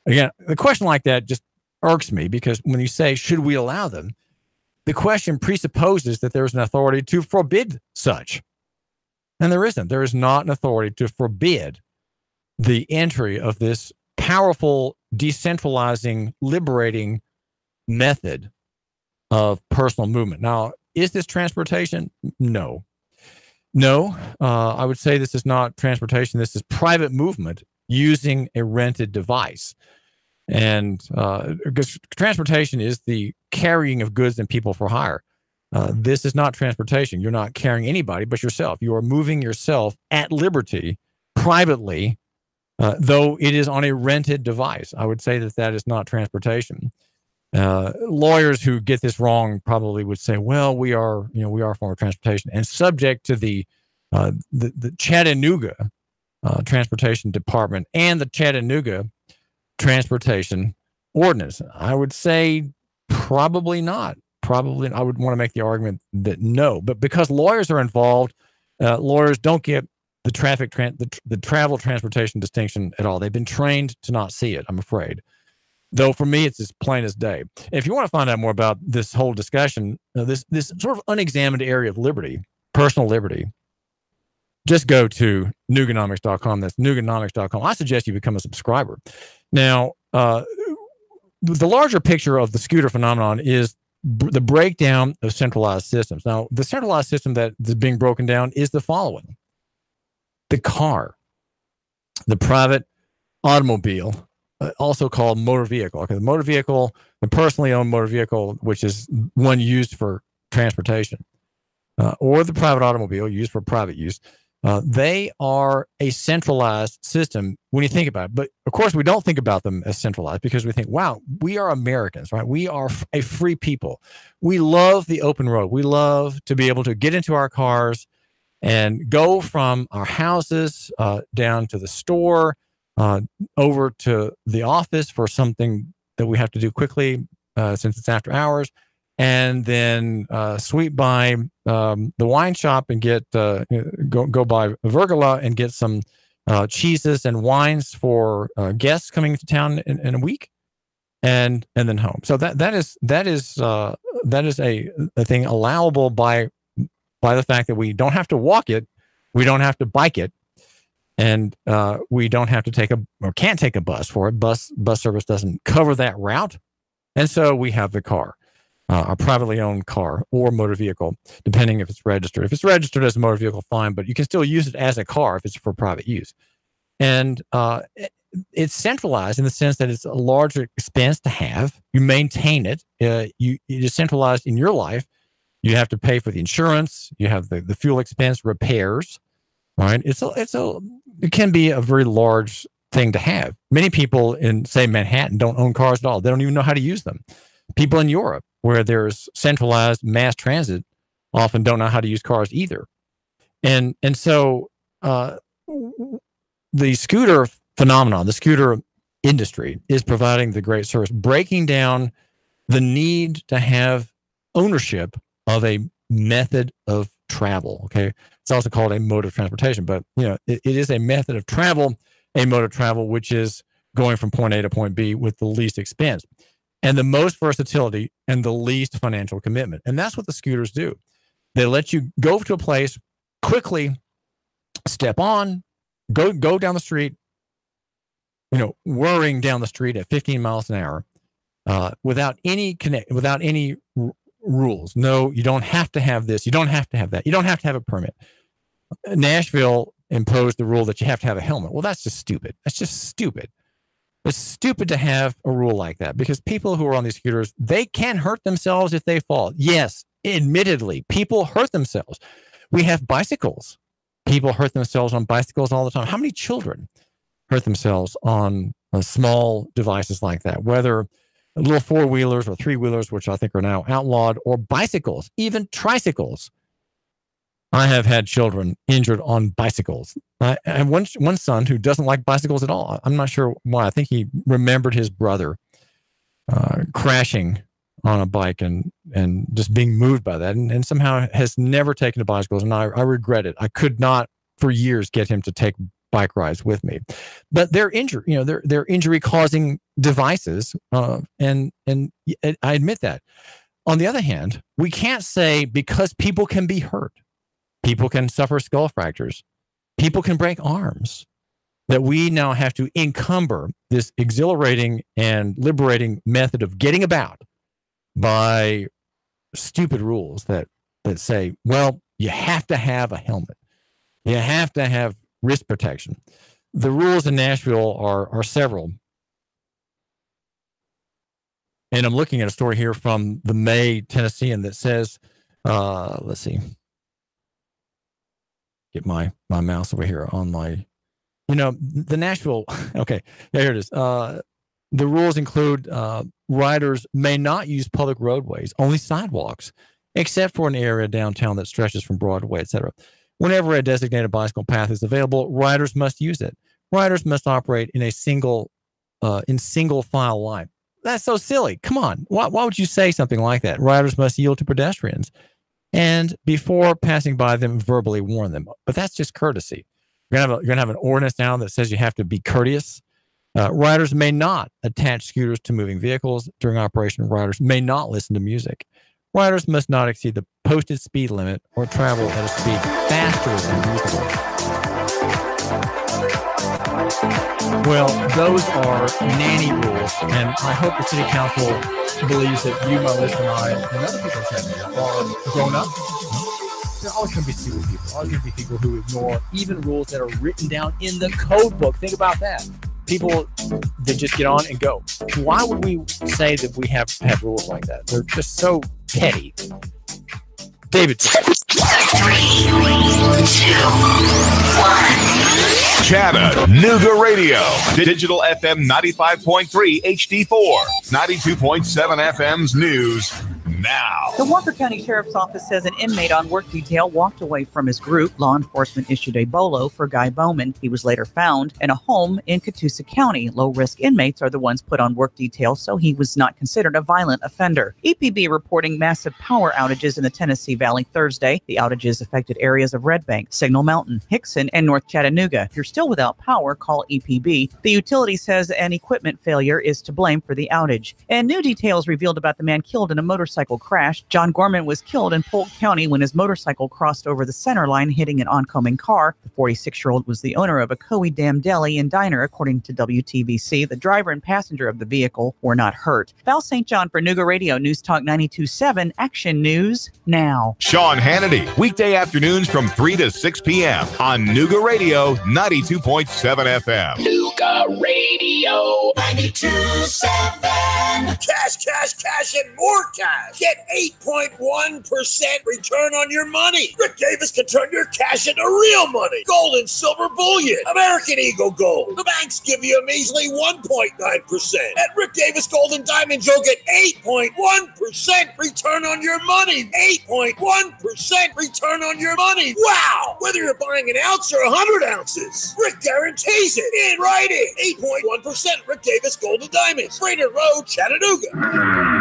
Again, the question like that just irks me, because when you say, should we allow them, the question presupposes that there's an authority to forbid such. And there isn't. There is not an authority to forbid the entry of this powerful, decentralizing, liberating method of personal movement. Now, is this transportation? No. No, I would say this is not transportation. This is private movement using a rented device. And because transportation is the carrying of goods and people for hire. This is not transportation. You're not carrying anybody but yourself. You are moving yourself at liberty privately, though it is on a rented device. I would say that that is not transportation. Lawyers who get this wrong probably would say, well, we are a form of transportation and subject to the Chattanooga Transportation Department and the Chattanooga Transportation Ordinance. I would say probably not. Probably, I would want to make the argument that no. But because lawyers are involved, lawyers don't get the the travel transportation distinction at all. They've been trained to not see it, I'm afraid. Though for me, it's as plain as day. If you want to find out more about this whole discussion, this sort of unexamined area of liberty, personal liberty, just go to Nuganomics.com. That's Nuganomics.com. I suggest you become a subscriber. Now, the larger picture of the scooter phenomenon is the breakdown of centralized systems. Now, the centralized system that is being broken down is the following. The car, the private automobile, also called motor vehicle. Okay, the motor vehicle, the personally owned motor vehicle, which is one used for transportation, or the private automobile used for private use. They are a centralized system when you think about it. But of course, we don't think about them as centralized because we think, wow, we are Americans, right? We are a free people. We love the open road. We love to be able to get into our cars and go from our houses down to the store, over to the office for something that we have to do quickly since it's after hours, and then sweep by the wine shop and get go by Vergala and get some cheeses and wines for guests coming to town in a week, and then home. So that is a thing allowable by the fact that we don't have to walk it, we don't have to bike it, and we don't have to can't take a bus for it. Bus service doesn't cover that route, and so we have the car. A privately owned car or motor vehicle, depending if it's registered. If it's registered as a motor vehicle, fine, but you can still use it as a car if it's for private use. And it's centralized in the sense that it's a larger expense to have. You maintain it. It is centralized in your life. You have to pay for the insurance. You have the fuel expense, repairs. Right? It can be a very large thing to have. Many people in, say, Manhattan don't own cars at all. They don't even know how to use them. People in Europe, where there's centralized mass transit, often don't know how to use cars either. And so the scooter phenomenon, the scooter industry is providing the great service, breaking down the need to have ownership of a method of travel. Okay. It's also called a mode of transportation, but it is a method of travel, a mode of travel, which is going from point A to point B with the least expense and the most versatility and the least financial commitment. And that's what the scooters do. They let you go to a place quickly, step on, go down the street, whirring down the street at 15 miles an hour, without any rules. No, you don't have to have this. You don't have to have that. You don't have to have a permit. Nashville imposed the rule that you have to have a helmet. Well, that's just stupid. That's just stupid. It's stupid to have a rule like that because people who are on these scooters, they can hurt themselves if they fall. Yes, admittedly, people hurt themselves. We have bicycles. People hurt themselves on bicycles all the time. How many children hurt themselves on small devices like that, whether little four-wheelers or three-wheelers, which I think are now outlawed, or bicycles, even tricycles. I have had children injured on bicycles. I have one son who doesn't like bicycles at all. I'm not sure why. I think he remembered his brother crashing on a bike and just being moved by that, and somehow has never taken to bicycles. And I regret it. I could not for years get him to take bike rides with me, but they're they're injury-causing devices, and I admit that. On the other hand, we can't say because people can be hurt, people can suffer skull fractures, people can break arms, that we now have to encumber this exhilarating and liberating method of getting about by stupid rules that say, well, you have to have a helmet. You have to have wrist protection. The rules in Nashville are several. And I'm looking at a story here from the May Tennessean that says, let's see, get my mouse over here on my, the Nashville. Okay. Yeah, here it is. The rules include riders may not use public roadways, only sidewalks, except for an area downtown that stretches from Broadway, etc. Whenever a designated bicycle path is available, riders must use it. Riders must operate in a single file line. That's so silly. Come on. Why would you say something like that? Riders must yield to pedestrians and before passing by them, verbally warn them. But that's just courtesy. You're gonna have an ordinance now that says you have to be courteous. Riders may not attach scooters to moving vehicles during operation. Riders may not listen to music. Riders must not exceed the posted speed limit or travel at a speed faster than reasonable. Well, those are nanny rules, and I hope the city council believes that you, my listener, and I, and other people in Chattanooga are grown up. There are always going to be stupid people. Always going to be people who ignore even rules that are written down in the code book. Think about that. People that just get on and go. Why would we say that we have to have rules like that? They're just so petty. David. 3, 2, 1. Chattanooga Radio. Digital FM 95.3 HD4. 92.7 FM's news now. The Walker County Sheriff's Office says an inmate on work detail walked away from his group. Law enforcement issued a BOLO for Guy Bowman. He was later found in a home in Catoosa County. Low-risk inmates are the ones put on work detail, so he was not considered a violent offender. EPB reporting massive power outages in the Tennessee Valley Thursday. The outages affected areas of Red Bank, Signal Mountain, Hickson, and North Chattanooga. If you're still without power, call EPB. The utility says an equipment failure is to blame for the outage. And new details revealed about the man killed in a motorcycle crash. John Gorman was killed in Polk County when his motorcycle crossed over the center line, hitting an oncoming car. The 46-year-old was the owner of a Coe Dam Deli and Diner, according to WTVC. The driver and passenger of the vehicle were not hurt. Val St. John for Nooga Radio News Talk 92.7 Action News now. Sean Hannity, weekday afternoons from 3 to 6 p.m. on Nooga Radio 92.7 FM. Nooga Radio 92.7. Cash, cash, cash, and more cash. Get 8.1% return on your money. Rick Davis can turn your cash into real money. Gold and silver bullion. American Eagle Gold. The banks give you a measly 1.9%. At Rick Davis Gold and Diamonds, you'll get 8.1% return on your money. 8.1% return on your money. Wow! Whether you're buying an ounce or 100 ounces, Rick guarantees it in writing. 8.1% Rick Davis Gold and Diamonds. Freighter Road, Chattanooga.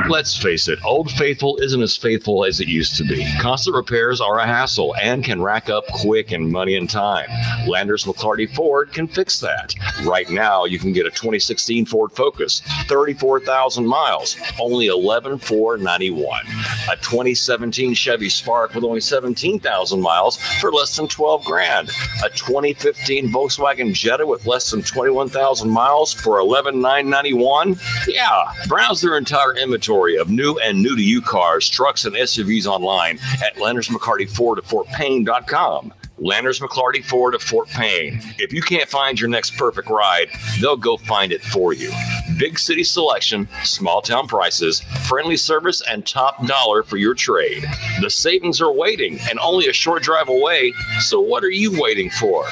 Let's face it, Old Faithful isn't as faithful as it used to be. Constant repairs are a hassle and can rack up quick and money and time. Landers McClarty Ford can fix that. Right now, you can get a 2016 Ford Focus, 34,000 miles, only $11,491. A 2017 Chevy Spark with only 17,000 miles for less than $12,000. A 2015 Volkswagen Jetta with less than 21,000 miles for $11,991. Yeah, browse their entire inventory of new and new-to-you cars, trucks, and SUVs online at Landers McCarty Ford at FortPayne.com. Landers McClarty Ford of Fort Payne. If you can't find your next perfect ride, they'll go find it for you. Big city selection, small town prices, friendly service, and top dollar for your trade. The savings are waiting and only a short drive away, so what are you waiting for?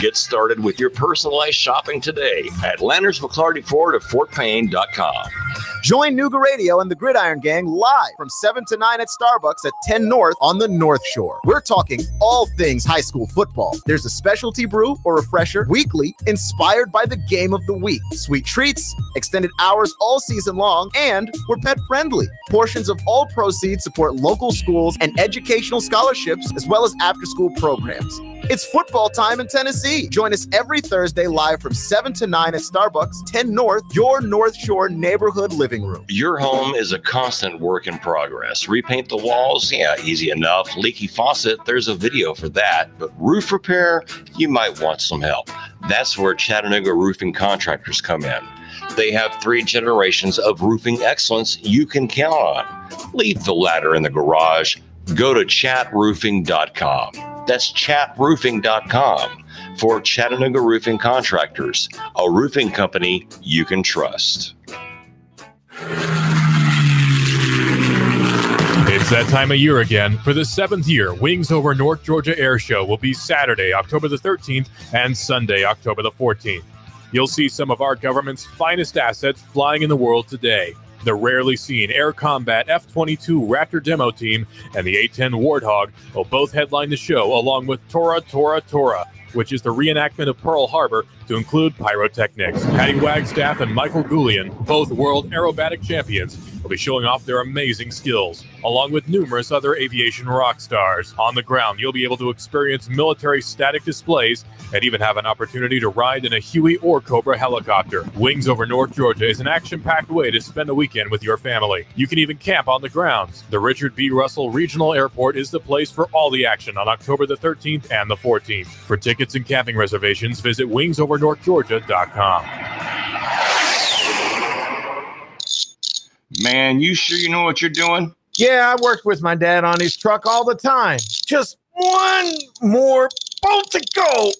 Get started with your personalized shopping today at Landers McClarty Ford of FortPayne.com. Join Nooga Radio and the Gridiron Gang live from 7 to 9 at Starbucks at 10 North on the North Shore. We're talking all things high school football. There's a specialty brew or refresher weekly inspired by the game of the week. Sweet treats, extended hours all season long, and we're pet friendly. Portions of all proceeds support local schools and educational scholarships as well as after-school programs. It's football time in Tennessee. Join us every Thursday live from 7 to 9 at Starbucks, 10 North, your North Shore neighborhood living room. Your home is a constant work in progress. Repaint the walls? Yeah, easy enough. Leaky faucet? There's a video for that. But roof repair? You might want some help. That's where Chattanooga roofing contractors come in. They have 3 generations of roofing excellence you can count on. Leave the ladder in the garage. Go to chatroofing.com. That's chatroofing.com for Chattanooga roofing contractors, a roofing company you can trust. It's that time of year again. For the 7th year, Wings Over North Georgia Air Show will be Saturday, October the 13th, and Sunday, October the 14th. You'll see some of our government's finest assets flying in the world today. The rarely seen Air Combat F-22 Raptor demo team and the A-10 Warthog will both headline the show, along with Tora Tora Tora, which is the reenactment of Pearl Harbor to include pyrotechnics. Patty Wagstaff and Michael Goulian, both world aerobatic champions, will be showing off their amazing skills, along with numerous other aviation rock stars. On the ground, you'll be able to experience military static displays and even have an opportunity to ride in a Huey or Cobra helicopter. Wings Over North Georgia is an action-packed way to spend the weekend with your family. You can even camp on the grounds. The Richard B. Russell Regional Airport is the place for all the action on October the 13th and the 14th. For tickets and camping reservations, visit wingsovernorthgeorgia.com. Man, you sure you know what you're doing? Yeah, I worked with my dad on his truck all the time. Just one more bolt to go.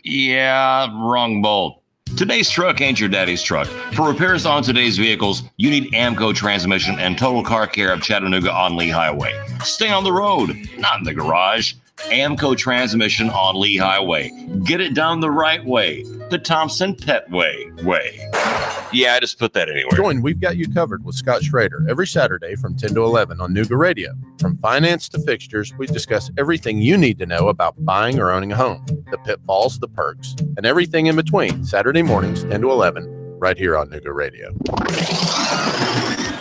Yeah, wrong bolt. Today's truck ain't your daddy's truck. For repairs on today's vehicles, you need Amco Transmission and Total Car Care of Chattanooga on Lee Highway. Stay on the road, not in the garage. Amco Transmission on Lee Highway. Get it done the right way. The Thompson Pet way. Yeah, I just put that anywhere. Join We've Got You Covered with Scott Schrader every Saturday from 10 to 11 on Nooga Radio. From finance to fixtures, we discuss everything you need to know about buying or owning a home, the pitfalls, the perks, and everything in between. Saturday mornings, 10 to 11, right here on Nooga Radio.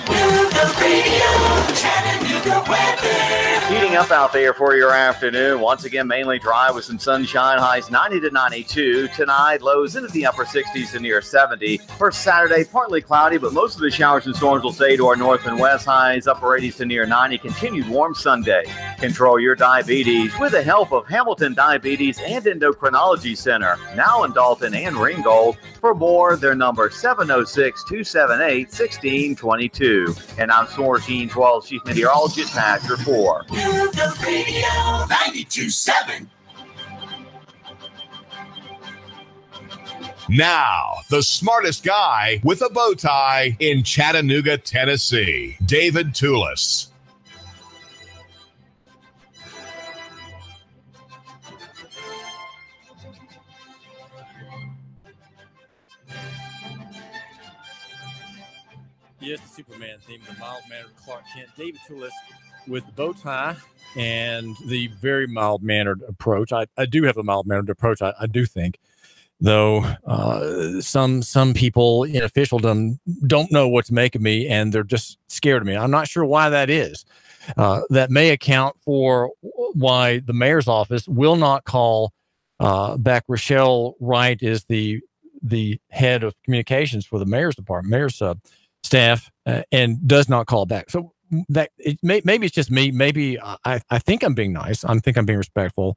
Nooga Radio, Chattanooga weather. Heating up out there for your afternoon. Once again, mainly dry with some sunshine. Highs 90 to 92. Tonight, lows into the upper 60s to near 70. For Saturday, partly cloudy, but most of the showers and storms will stay to our north and west. Highs upper 80s to near 90. Continued warm Sunday. Control your diabetes with the help of Hamilton Diabetes and Endocrinology Center. Now in Dalton and Ringgold. For more, their number 706-278-1622. And I'm Storm Team 12 Chief Meteorologist Patrick Report. Nooga Radio 92.7. Now, the smartest guy with a bow tie in Chattanooga, Tennessee, David Toulis. Yes, the Superman theme, the mild-mannered Clark Kent, David Toulis with the bow tie and the very mild-mannered approach. I do have a mild-mannered approach, I do think, though some people in officialdom don't know what to make of me, and they're just scared of me. I'm not sure why that is. That may account for why the mayor's office will not call back Rochelle Wright is the head of communications for the mayor's department, mayor's staff, and does not call back. So that maybe it's just me. Maybe I think I'm being nice. I think I'm being respectful,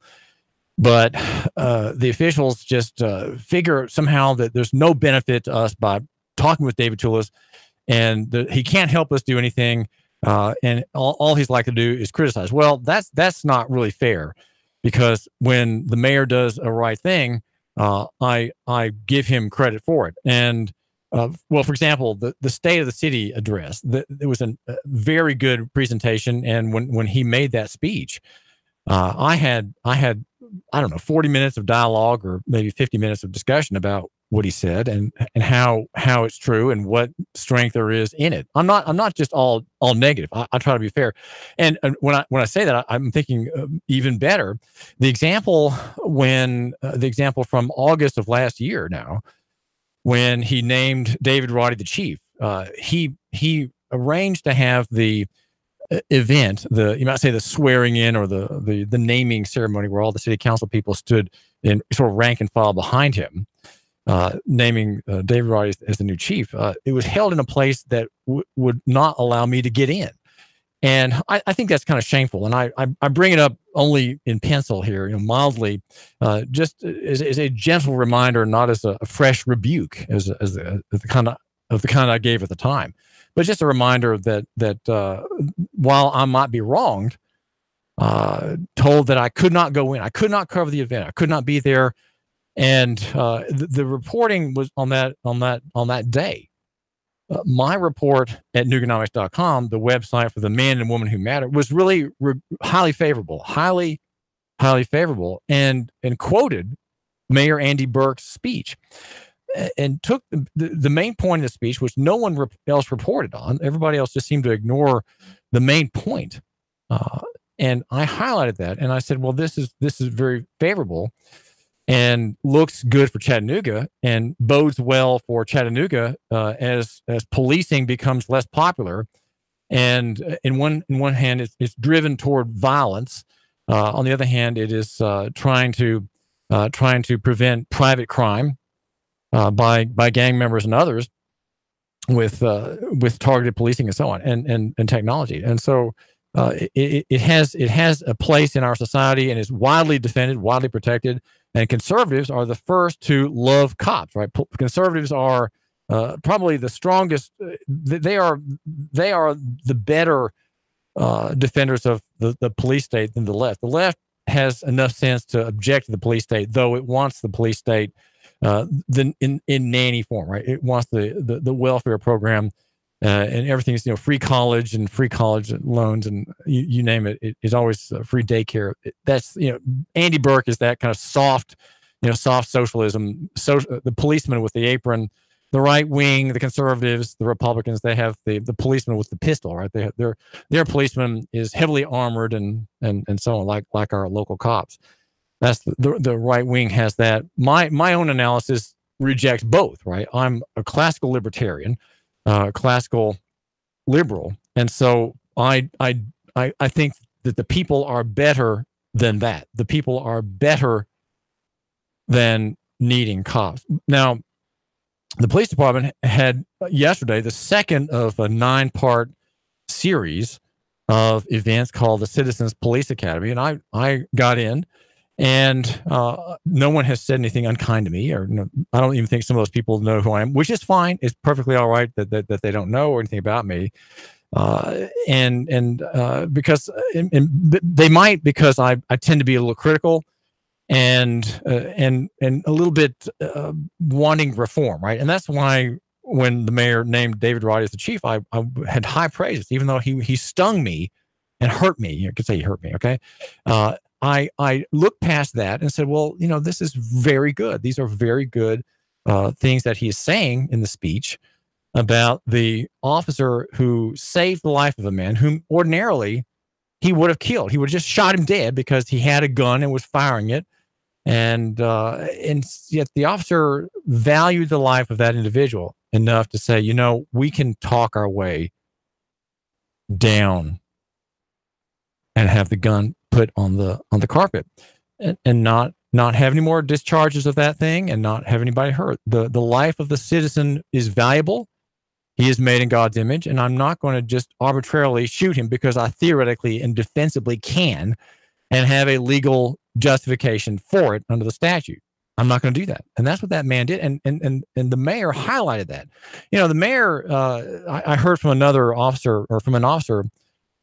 but the officials just figure somehow that there's no benefit to us by talking with David Toulis, and he can't help us do anything. And all he's like to do is criticize. Well, that's not really fair, because when the mayor does a right thing, I give him credit for it. And well, for example, the State of the City address, it was a very good presentation. And when he made that speech, I had, I don't know, 40 minutes of dialogue or maybe 50 minutes of discussion about what he said and how it's true and what strength there is in it. I'm not just all negative. I try to be fair. And when I say that, I'm thinking even better. The example from August of last year now, when he named David Roddy the chief, he arranged to have the event, you might say the swearing in or the naming ceremony, where all the city council people stood in sort of rank and file behind him, naming David Roddy as the new chief. It was held in a place that would not allow me to get in. And I think that's kind of shameful. And I bring it up only in pencil here, mildly, just as a gentle reminder, not as a fresh rebuke, as the kind I gave at the time, but just a reminder that while I might be wronged, told that I could not go in. I could not cover the event. I could not be there. And the reporting was on that day. My report at Nuganomics.com, the website for the man and woman who matter, was really highly favorable, highly favorable, and quoted Mayor Andy Burke's speech, and took the main point of the speech, which no one else reported on. Everybody else just seemed to ignore the main point. And I highlighted that, and I said, well, this is very favorable and looks good for Chattanooga and bodes well for Chattanooga as policing becomes less popular. And in one hand, it's driven toward violence. On the other hand, it is trying to prevent private crime by gang members and others with targeted policing and so on, and technology. And so it has a place in our society and is widely defended, widely protected. And conservatives are the first to love cops, right? Conservatives are probably the strongest. They are the better defenders of the police state than the left. The left has enough sense to object to the police state, though it wants the police state in nanny form, right? It wants the welfare program and everything is, free college and free college loans and you name it. It's always free daycare. That's, Andy Burke is that kind of soft socialism. So the policeman with the apron, the right wing, the conservatives, the Republicans, they have the policeman with the pistol, right? Their policeman is heavily armored and so on, like our local cops. That's the right wing has that. My own analysis rejects both, right? I'm a classical libertarian, classical liberal, and so I think that the people are better than that. The people are better than needing cops. Now, the police department had yesterday the second of a 9-part series of events called the Citizens Police Academy, and I got in. And no one has said anything unkind to me, or I don't even think some of those people know who I am, which is fine. It's perfectly all right that they don't know or anything about me, and because they might, because I tend to be a little critical and a little bit wanting reform, right? And that's why when the mayor named David Roddy as the chief, I had high praises, even though he stung me and hurt me. You could say he hurt me, okay? I looked past that and said, well, this is very good. These are very good things that he is saying in the speech about the officer who saved the life of a man whom ordinarily he would have killed. He would have just shot him dead because he had a gun and was firing it. And yet the officer valued the life of that individual enough to say, we can talk our way down and have the gun put on the carpet and not have any more discharges of that thing and not have anybody hurt. The life of the citizen is valuable. He is made in God's image, and I'm not going to just arbitrarily shoot him because I theoretically and defensively can and have a legal justification for it under the statute. I'm not going to do that. And that's what that man did. And the mayor highlighted that. The mayor, I heard from another officer or from an officer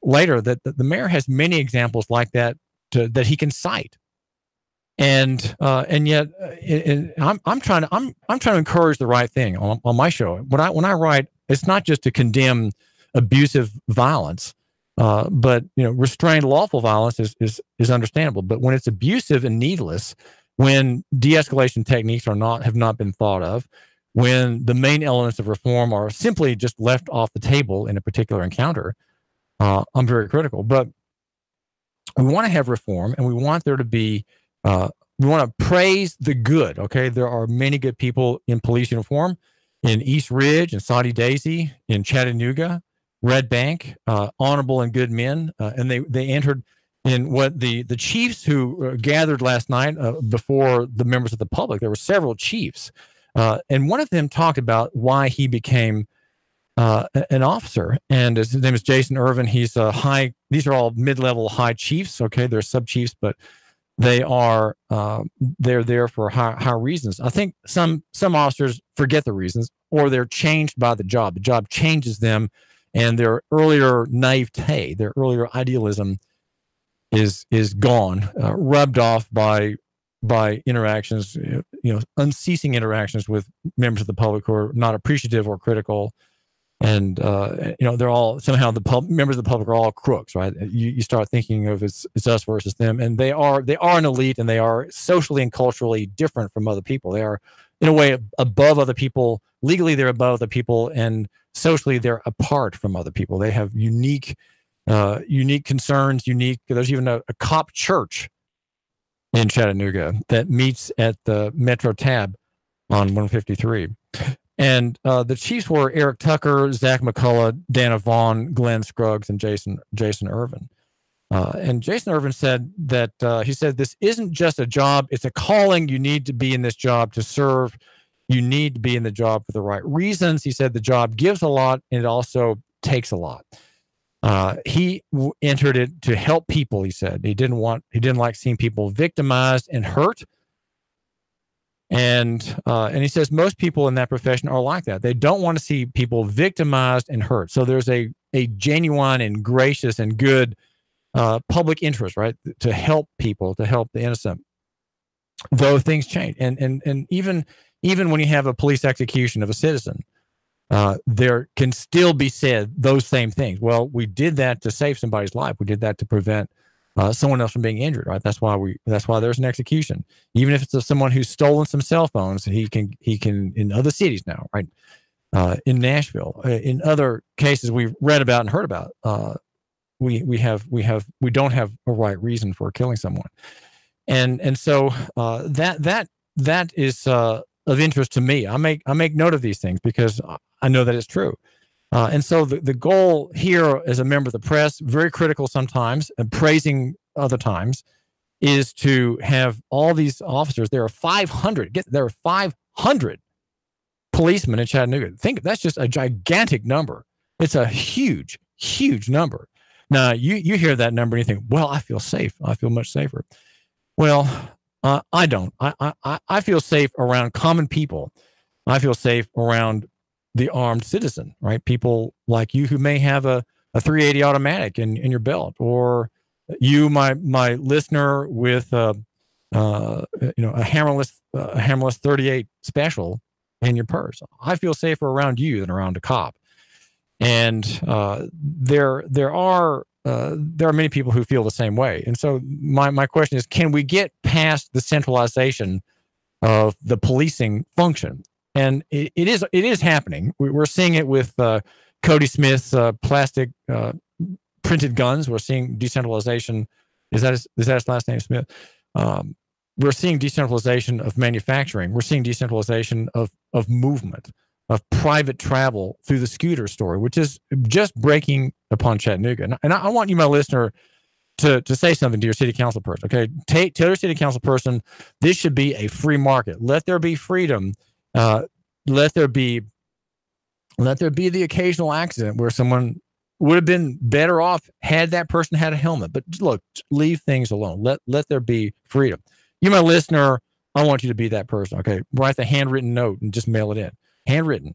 later that the mayor has many examples like that that he can cite, and yet I'm trying to encourage the right thing on my show. When I write, it's not just to condemn abusive violence, but restrained lawful violence is understandable. But when it's abusive and needless, when de-escalation techniques have not been thought of, when the main elements of reform are simply just left off the table in a particular encounter, I'm very critical. But we want to have reform, and we want there to be, we want to praise the good, okay? There are many good people in police uniform in East Ridge, in Saudi Daisy, in Chattanooga, Red Bank, honorable and good men. And they entered in what the chiefs who gathered last night before the members of the public. There were several chiefs. And one of them talked about why he became an officer, and his name is Jason Irvin. He's a high. These are all mid-level high chiefs. Okay, they're sub chiefs, but they are they're there for high reasons. I think some officers forget the reasons, or they're changed by the job. The job changes them, and their earlier naivete, their earlier idealism, is gone, rubbed off by interactions, unceasing interactions with members of the public who are not appreciative or critical. And, they're all somehow members of the public are all crooks, right? You start thinking of it's us versus them. And they are an elite, and they are socially and culturally different from other people. They are, in a way, above other people. Legally, they're above other people, and socially, they're apart from other people. They have unique concerns, there's even a cop church in Chattanooga that meets at the Metro Tab on 153. And the chiefs were Eric Tucker, Zach McCullough, Dana Vaughn, Glenn Scruggs, and Jason Irvin. And Jason Irvin said that he said, this isn't just a job, it's a calling. You need to be in this job to serve. You need to be in the job for the right reasons. He said the job gives a lot, and it also takes a lot. He entered it to help people. He said he didn't like seeing people victimized and hurt. And he says most people in that profession are like that. They don't want to see people victimized and hurt. So there's a genuine and gracious and good public interest, right, to help people, to help the innocent. Though things change, and even when you have a police execution of a citizen, there can still be said those same things. Well, we did that to save somebody's life. We did that to prevent someone else from being injured, right? That's why there's an execution. Even if it's someone who's stolen some cell phones, he can in other cities now, right? In Nashville, in other cases we've read about and heard about, we don't have a right reason for killing someone, and so that is of interest to me. I make note of these things because I know that it's true. And so the goal here as a member of the press, very critical sometimes and praising other times, is to have all these officers. There are 500. There are 500 policemen in Chattanooga. That's just a gigantic number. It's a huge, huge number. Now you hear that number and you think, well, I feel safe. I feel much safer. Well, I don't. I feel safe around common people. I feel safe around the armed citizen, right? People like you who may have a 380 automatic in your belt, or you, my listener, with a hammerless 38 special in your purse. I feel safer around you than around a cop. And there are many people who feel the same way. And so my question is, can we get past the centralization of the policing function? And it is happening. We're seeing it with Cody Smith's plastic printed guns. We're seeing decentralization. Is that his last name, Smith? We're seeing decentralization of manufacturing. We're seeing decentralization of movement, of private travel through the scooter story, which is just breaking upon Chattanooga. And I want you, my listener, to say something to your city council person. Okay, tell your city council person this should be a free market. Let there be freedom. Let there be the occasional accident where someone would have been better off had that person had a helmet. But look, leave things alone. Let there be freedom. You, my listener, I want you to be that person. Okay, write the handwritten note and just mail it in. Handwritten.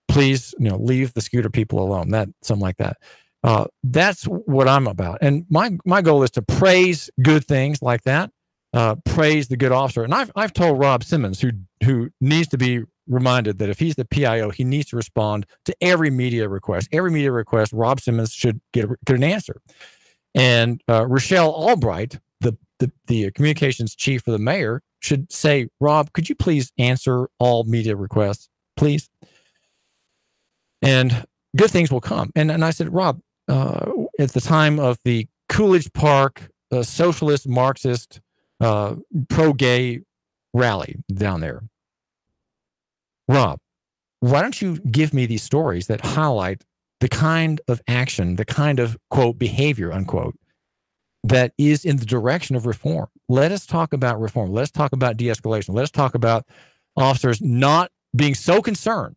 Please, leave the scooter people alone. Something like that. That's what I'm about. And my goal is to praise good things like that. Praise the good officer. And I've told Rob Simmons, who needs to be reminded that if he's the PIO, he needs to respond to every media request. Every media request, Rob Simmons should get an answer. And Rochelle Albright, the communications chief for the mayor, should say, Rob, could you please answer all media requests, please? And good things will come. And I said, Rob, at the time of the Coolidge Park socialist, Marxist, pro-gay rally down there, Rob, why don't you give me these stories that highlight the kind of action, the kind of, quote, behavior, unquote, that is in the direction of reform? Let us talk about reform. Let's talk about de-escalation. Let's talk about officers not being so concerned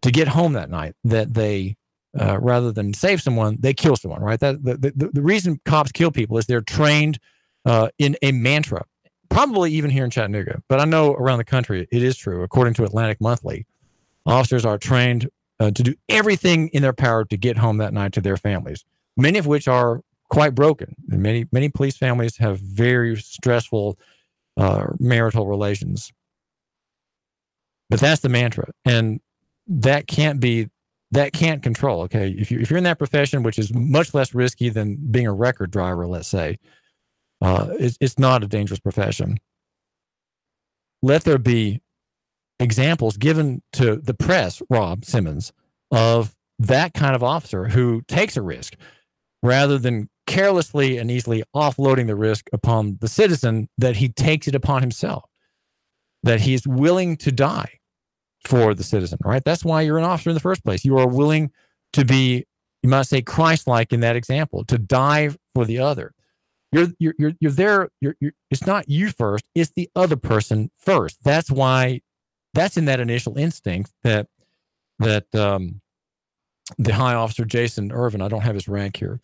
to get home that night that they, rather than save someone, they kill someone, right? The reason cops kill people is they're trained in a mantra, probably even here in Chattanooga, but I know around the country it is true. According to Atlantic Monthly, officers are trained to do everything in their power to get home that night to their families, many of which are quite broken. And many police families have very stressful marital relations. But that's the mantra, and that can't control. Okay, if you're in that profession, which is much less risky than being a record driver, let's say, it's not a dangerous profession. Let there be examples given to the press, Rob Simmons, of that kind of officer who takes a risk rather than carelessly and easily offloading the risk upon the citizen, that he takes it upon himself, that he's willing to die for the citizen, right? That's why you're an officer in the first place. You are willing to be, you might say, Christ-like in that example, to die for the other. You're there. It's not you first. It's the other person first. That's why. That's in that initial instinct that the high officer Jason Irvin, I don't have his rank here,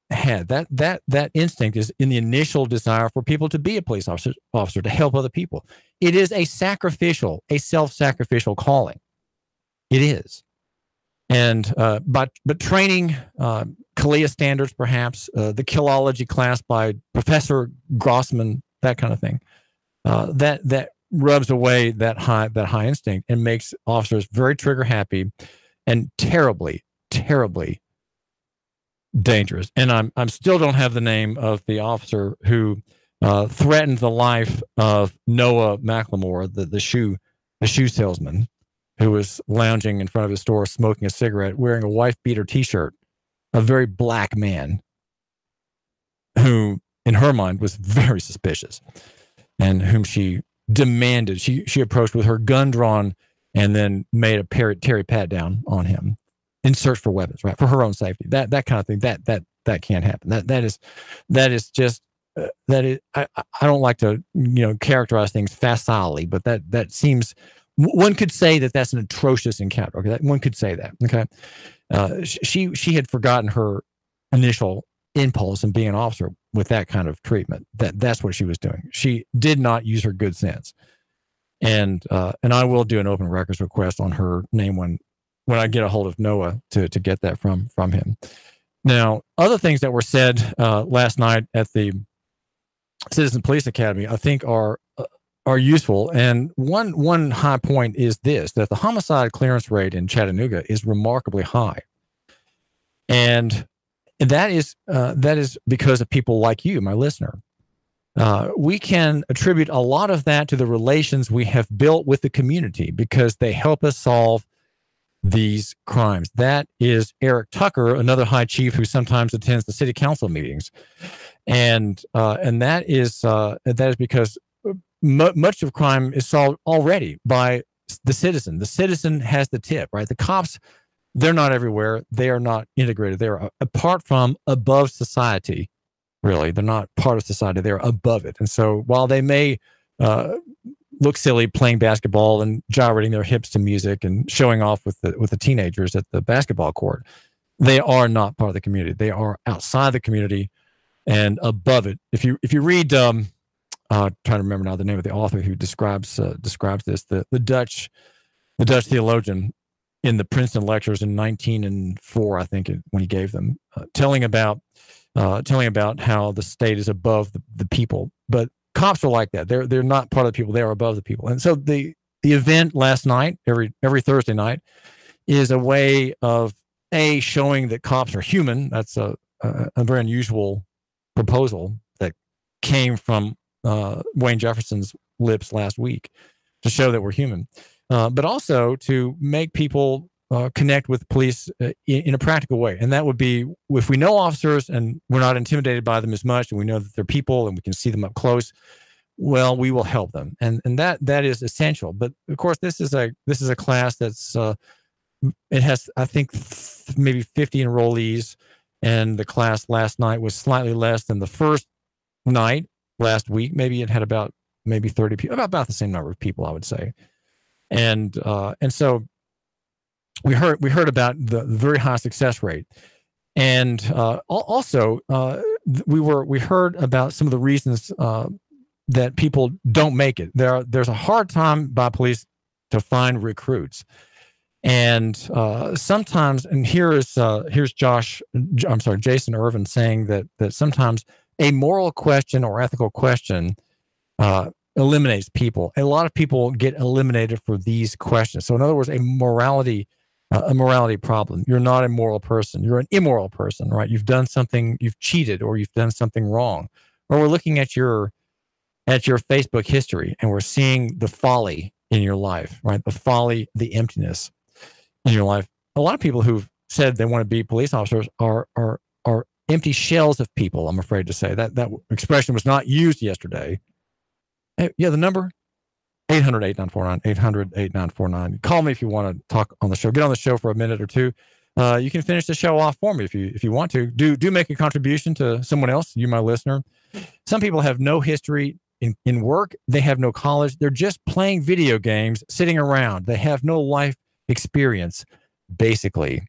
had. That instinct is in the initial desire for people to be a police officer to help other people. It is a self-sacrificial calling. It is. And but training, Kalia standards, perhaps, the killology class by Professor Grossman, that kind of thing, that rubs away that high instinct and makes officers very trigger happy and terribly, terribly dangerous. And I'm still don't have the name of the officer who threatened the life of Noah McLemore, the shoe salesman, who was lounging in front of his store smoking a cigarette, wearing a wife beater T-shirt. A very black man who, in her mind, was very suspicious, and whom she demanded. She approached with her gun drawn and then made a Terry pat down on him in search for weapons, right, for her own safety. That kind of thing. That can't happen. That is just that is. I don't like to characterize things facilely, but that seems. One could say that that's an atrocious encounter. Okay, one could say that. Okay, she had forgotten her initial impulse in being an officer with that kind of treatment. That's what she was doing. She did not use her good sense, and I will do an open records request on her name when I get a hold of Noah to get that from him. Now, other things that were said last night at the Citizen Police Academy, I think are useful. And one high point is this, that the homicide clearance rate in Chattanooga is remarkably high. And that is because of people like you, my listener. We can attribute a lot of that to the relations we have built with the community because they help us solve these crimes. That is Eric Tucker, another high chief who sometimes attends the city council meetings. And that is because much of crime is solved already by the citizen. The citizen has the tip, right? The cops, they're not everywhere. They are not integrated. They're apart from, above society, really. They're not part of society. They're above it. And so while they may look silly playing basketball and gyrating their hips to music and showing off with the teenagers at the basketball court, they are not part of the community. They are outside the community and above it. If you read trying to remember now the name of the author who describes this. The Dutch theologian in the Princeton lectures in 1904, I think, when he gave them, telling about how the state is above the people. But cops are like that. They're not part of the people. They are above the people. And so the event last night, every Thursday night, is a way of showing that cops are human. That's a very unusual proposal that came from Wayne Jefferson's lips last week, to show that we're human, but also to make people connect with police in a practical way. And that would be, if we know officers and we're not intimidated by them as much, and we know that they're people and we can see them up close, well, we will help them. And that is essential. But of course, this is a class that's it has, I think, maybe 50 enrollees, and the class last night was slightly less than the first night. Last week, maybe it had about 30 people, about the same number of people, I would say, and so we heard about the very high success rate, and also we heard about some of the reasons that people don't make it. There's a hard time by police to find recruits, And sometimes, and here's Jason Irvin saying that sometimes a moral question or ethical question eliminates people. A lot of people get eliminated for these questions. So in other words, a morality problem. You're not a moral person. You're an immoral person, right? You've done something, you've cheated, or you've done something wrong. Or we're looking at your Facebook history and we're seeing the folly in your life, right? The folly, the emptiness in your life. A lot of people who've said they want to be police officers are empty shells of people, I'm afraid to say. That expression was not used yesterday. Yeah, the number 800-8949, 800-8949. Call me if you want to talk on the show. Get on the show for a minute or two. You can finish the show off for me if you want to. Do make a contribution to someone else, you, my listener. Some people have no history in work. They have no college. They're just playing video games, sitting around. They have no life experience, basically.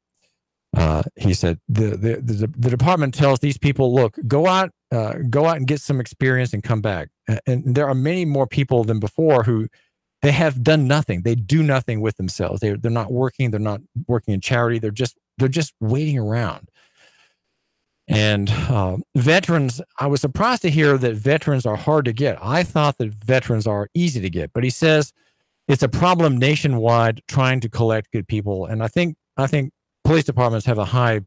He said the department tells these people, look, go out and get some experience and come back. And there are many more people than before who they have done nothing. They do nothing with themselves. They're not working. They're not working in charity. They're just waiting around. And veterans, I was surprised to hear that veterans are hard to get. I thought that veterans are easy to get, but he says it's a problem nationwide trying to collect good people. And I think police departments have a high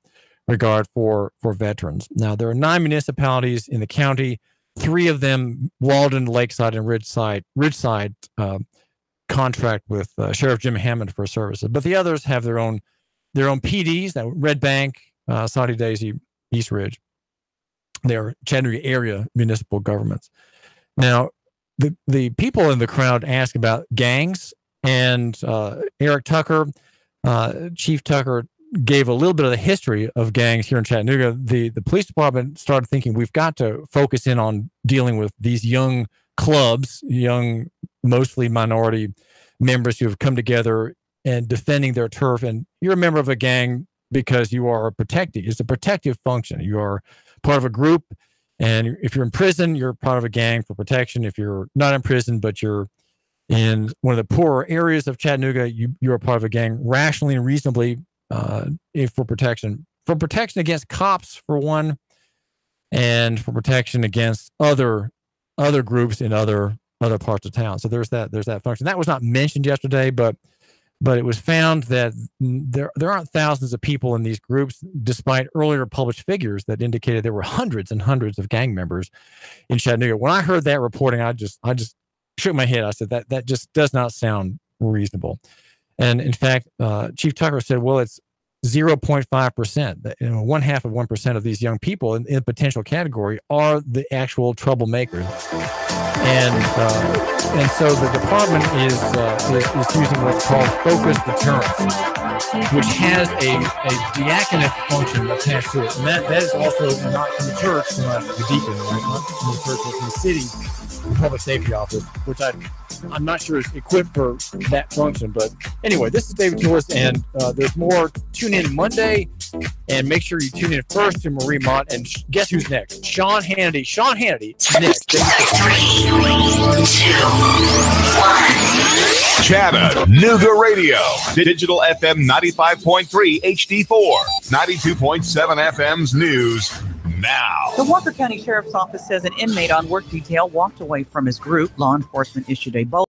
regard for veterans. Now, there are 9 municipalities in the county, 3 of them, Walden, Lakeside, and Ridgeside, contract with Sheriff Jim Hammond for services. But the others have their own PDs, that Red Bank, Saudi Daisy, East Ridge. They're Chattanooga area municipal governments. Now, the people in the crowd ask about gangs, and Eric Tucker, Chief Tucker, gave a little bit of the history of gangs here in Chattanooga. The police department started thinking we've got to focus in on dealing with these young clubs, young, mostly minority members who have come together and defending their turf. And you're a member of a gang because you are protected. It's a protective function. You are part of a group. And if you're in prison, you're part of a gang for protection. If you're not in prison, but you're in one of the poorer areas of Chattanooga, you're a part of a gang rationally and reasonably, for protection against cops, for one, and for protection against other groups in other parts of town. So there's that function. That was not mentioned yesterday, but it was found that there aren't thousands of people in these groups, despite earlier published figures that indicated there were hundreds and hundreds of gang members in Chattanooga. When I heard that reporting, I just shook my head. I said that just does not sound reasonable. And in fact, Chief Tucker said, well, it's 0.5%. 0.5% of these young people in the potential category are the actual troublemakers. And so the department is using what's called focused deterrence, which has a diaconate function attached to it. And that is also not from the church, not the deacon, right? Not from the church, but from the city public safety office, which I'm not sure is equipped for that function. But anyway, this is David Torres, and there's more. Tune in Monday, and make sure you tune in first to Marie Mott. And guess who's next? Sean Hannity. Sean Hannity next. 3, 2, 1. Chattanooga Radio. Digital FM 95.3 HD4. 92.7 FM's news now. The Walker County Sheriff's Office says an inmate on work detail walked away from his group. Law enforcement issued a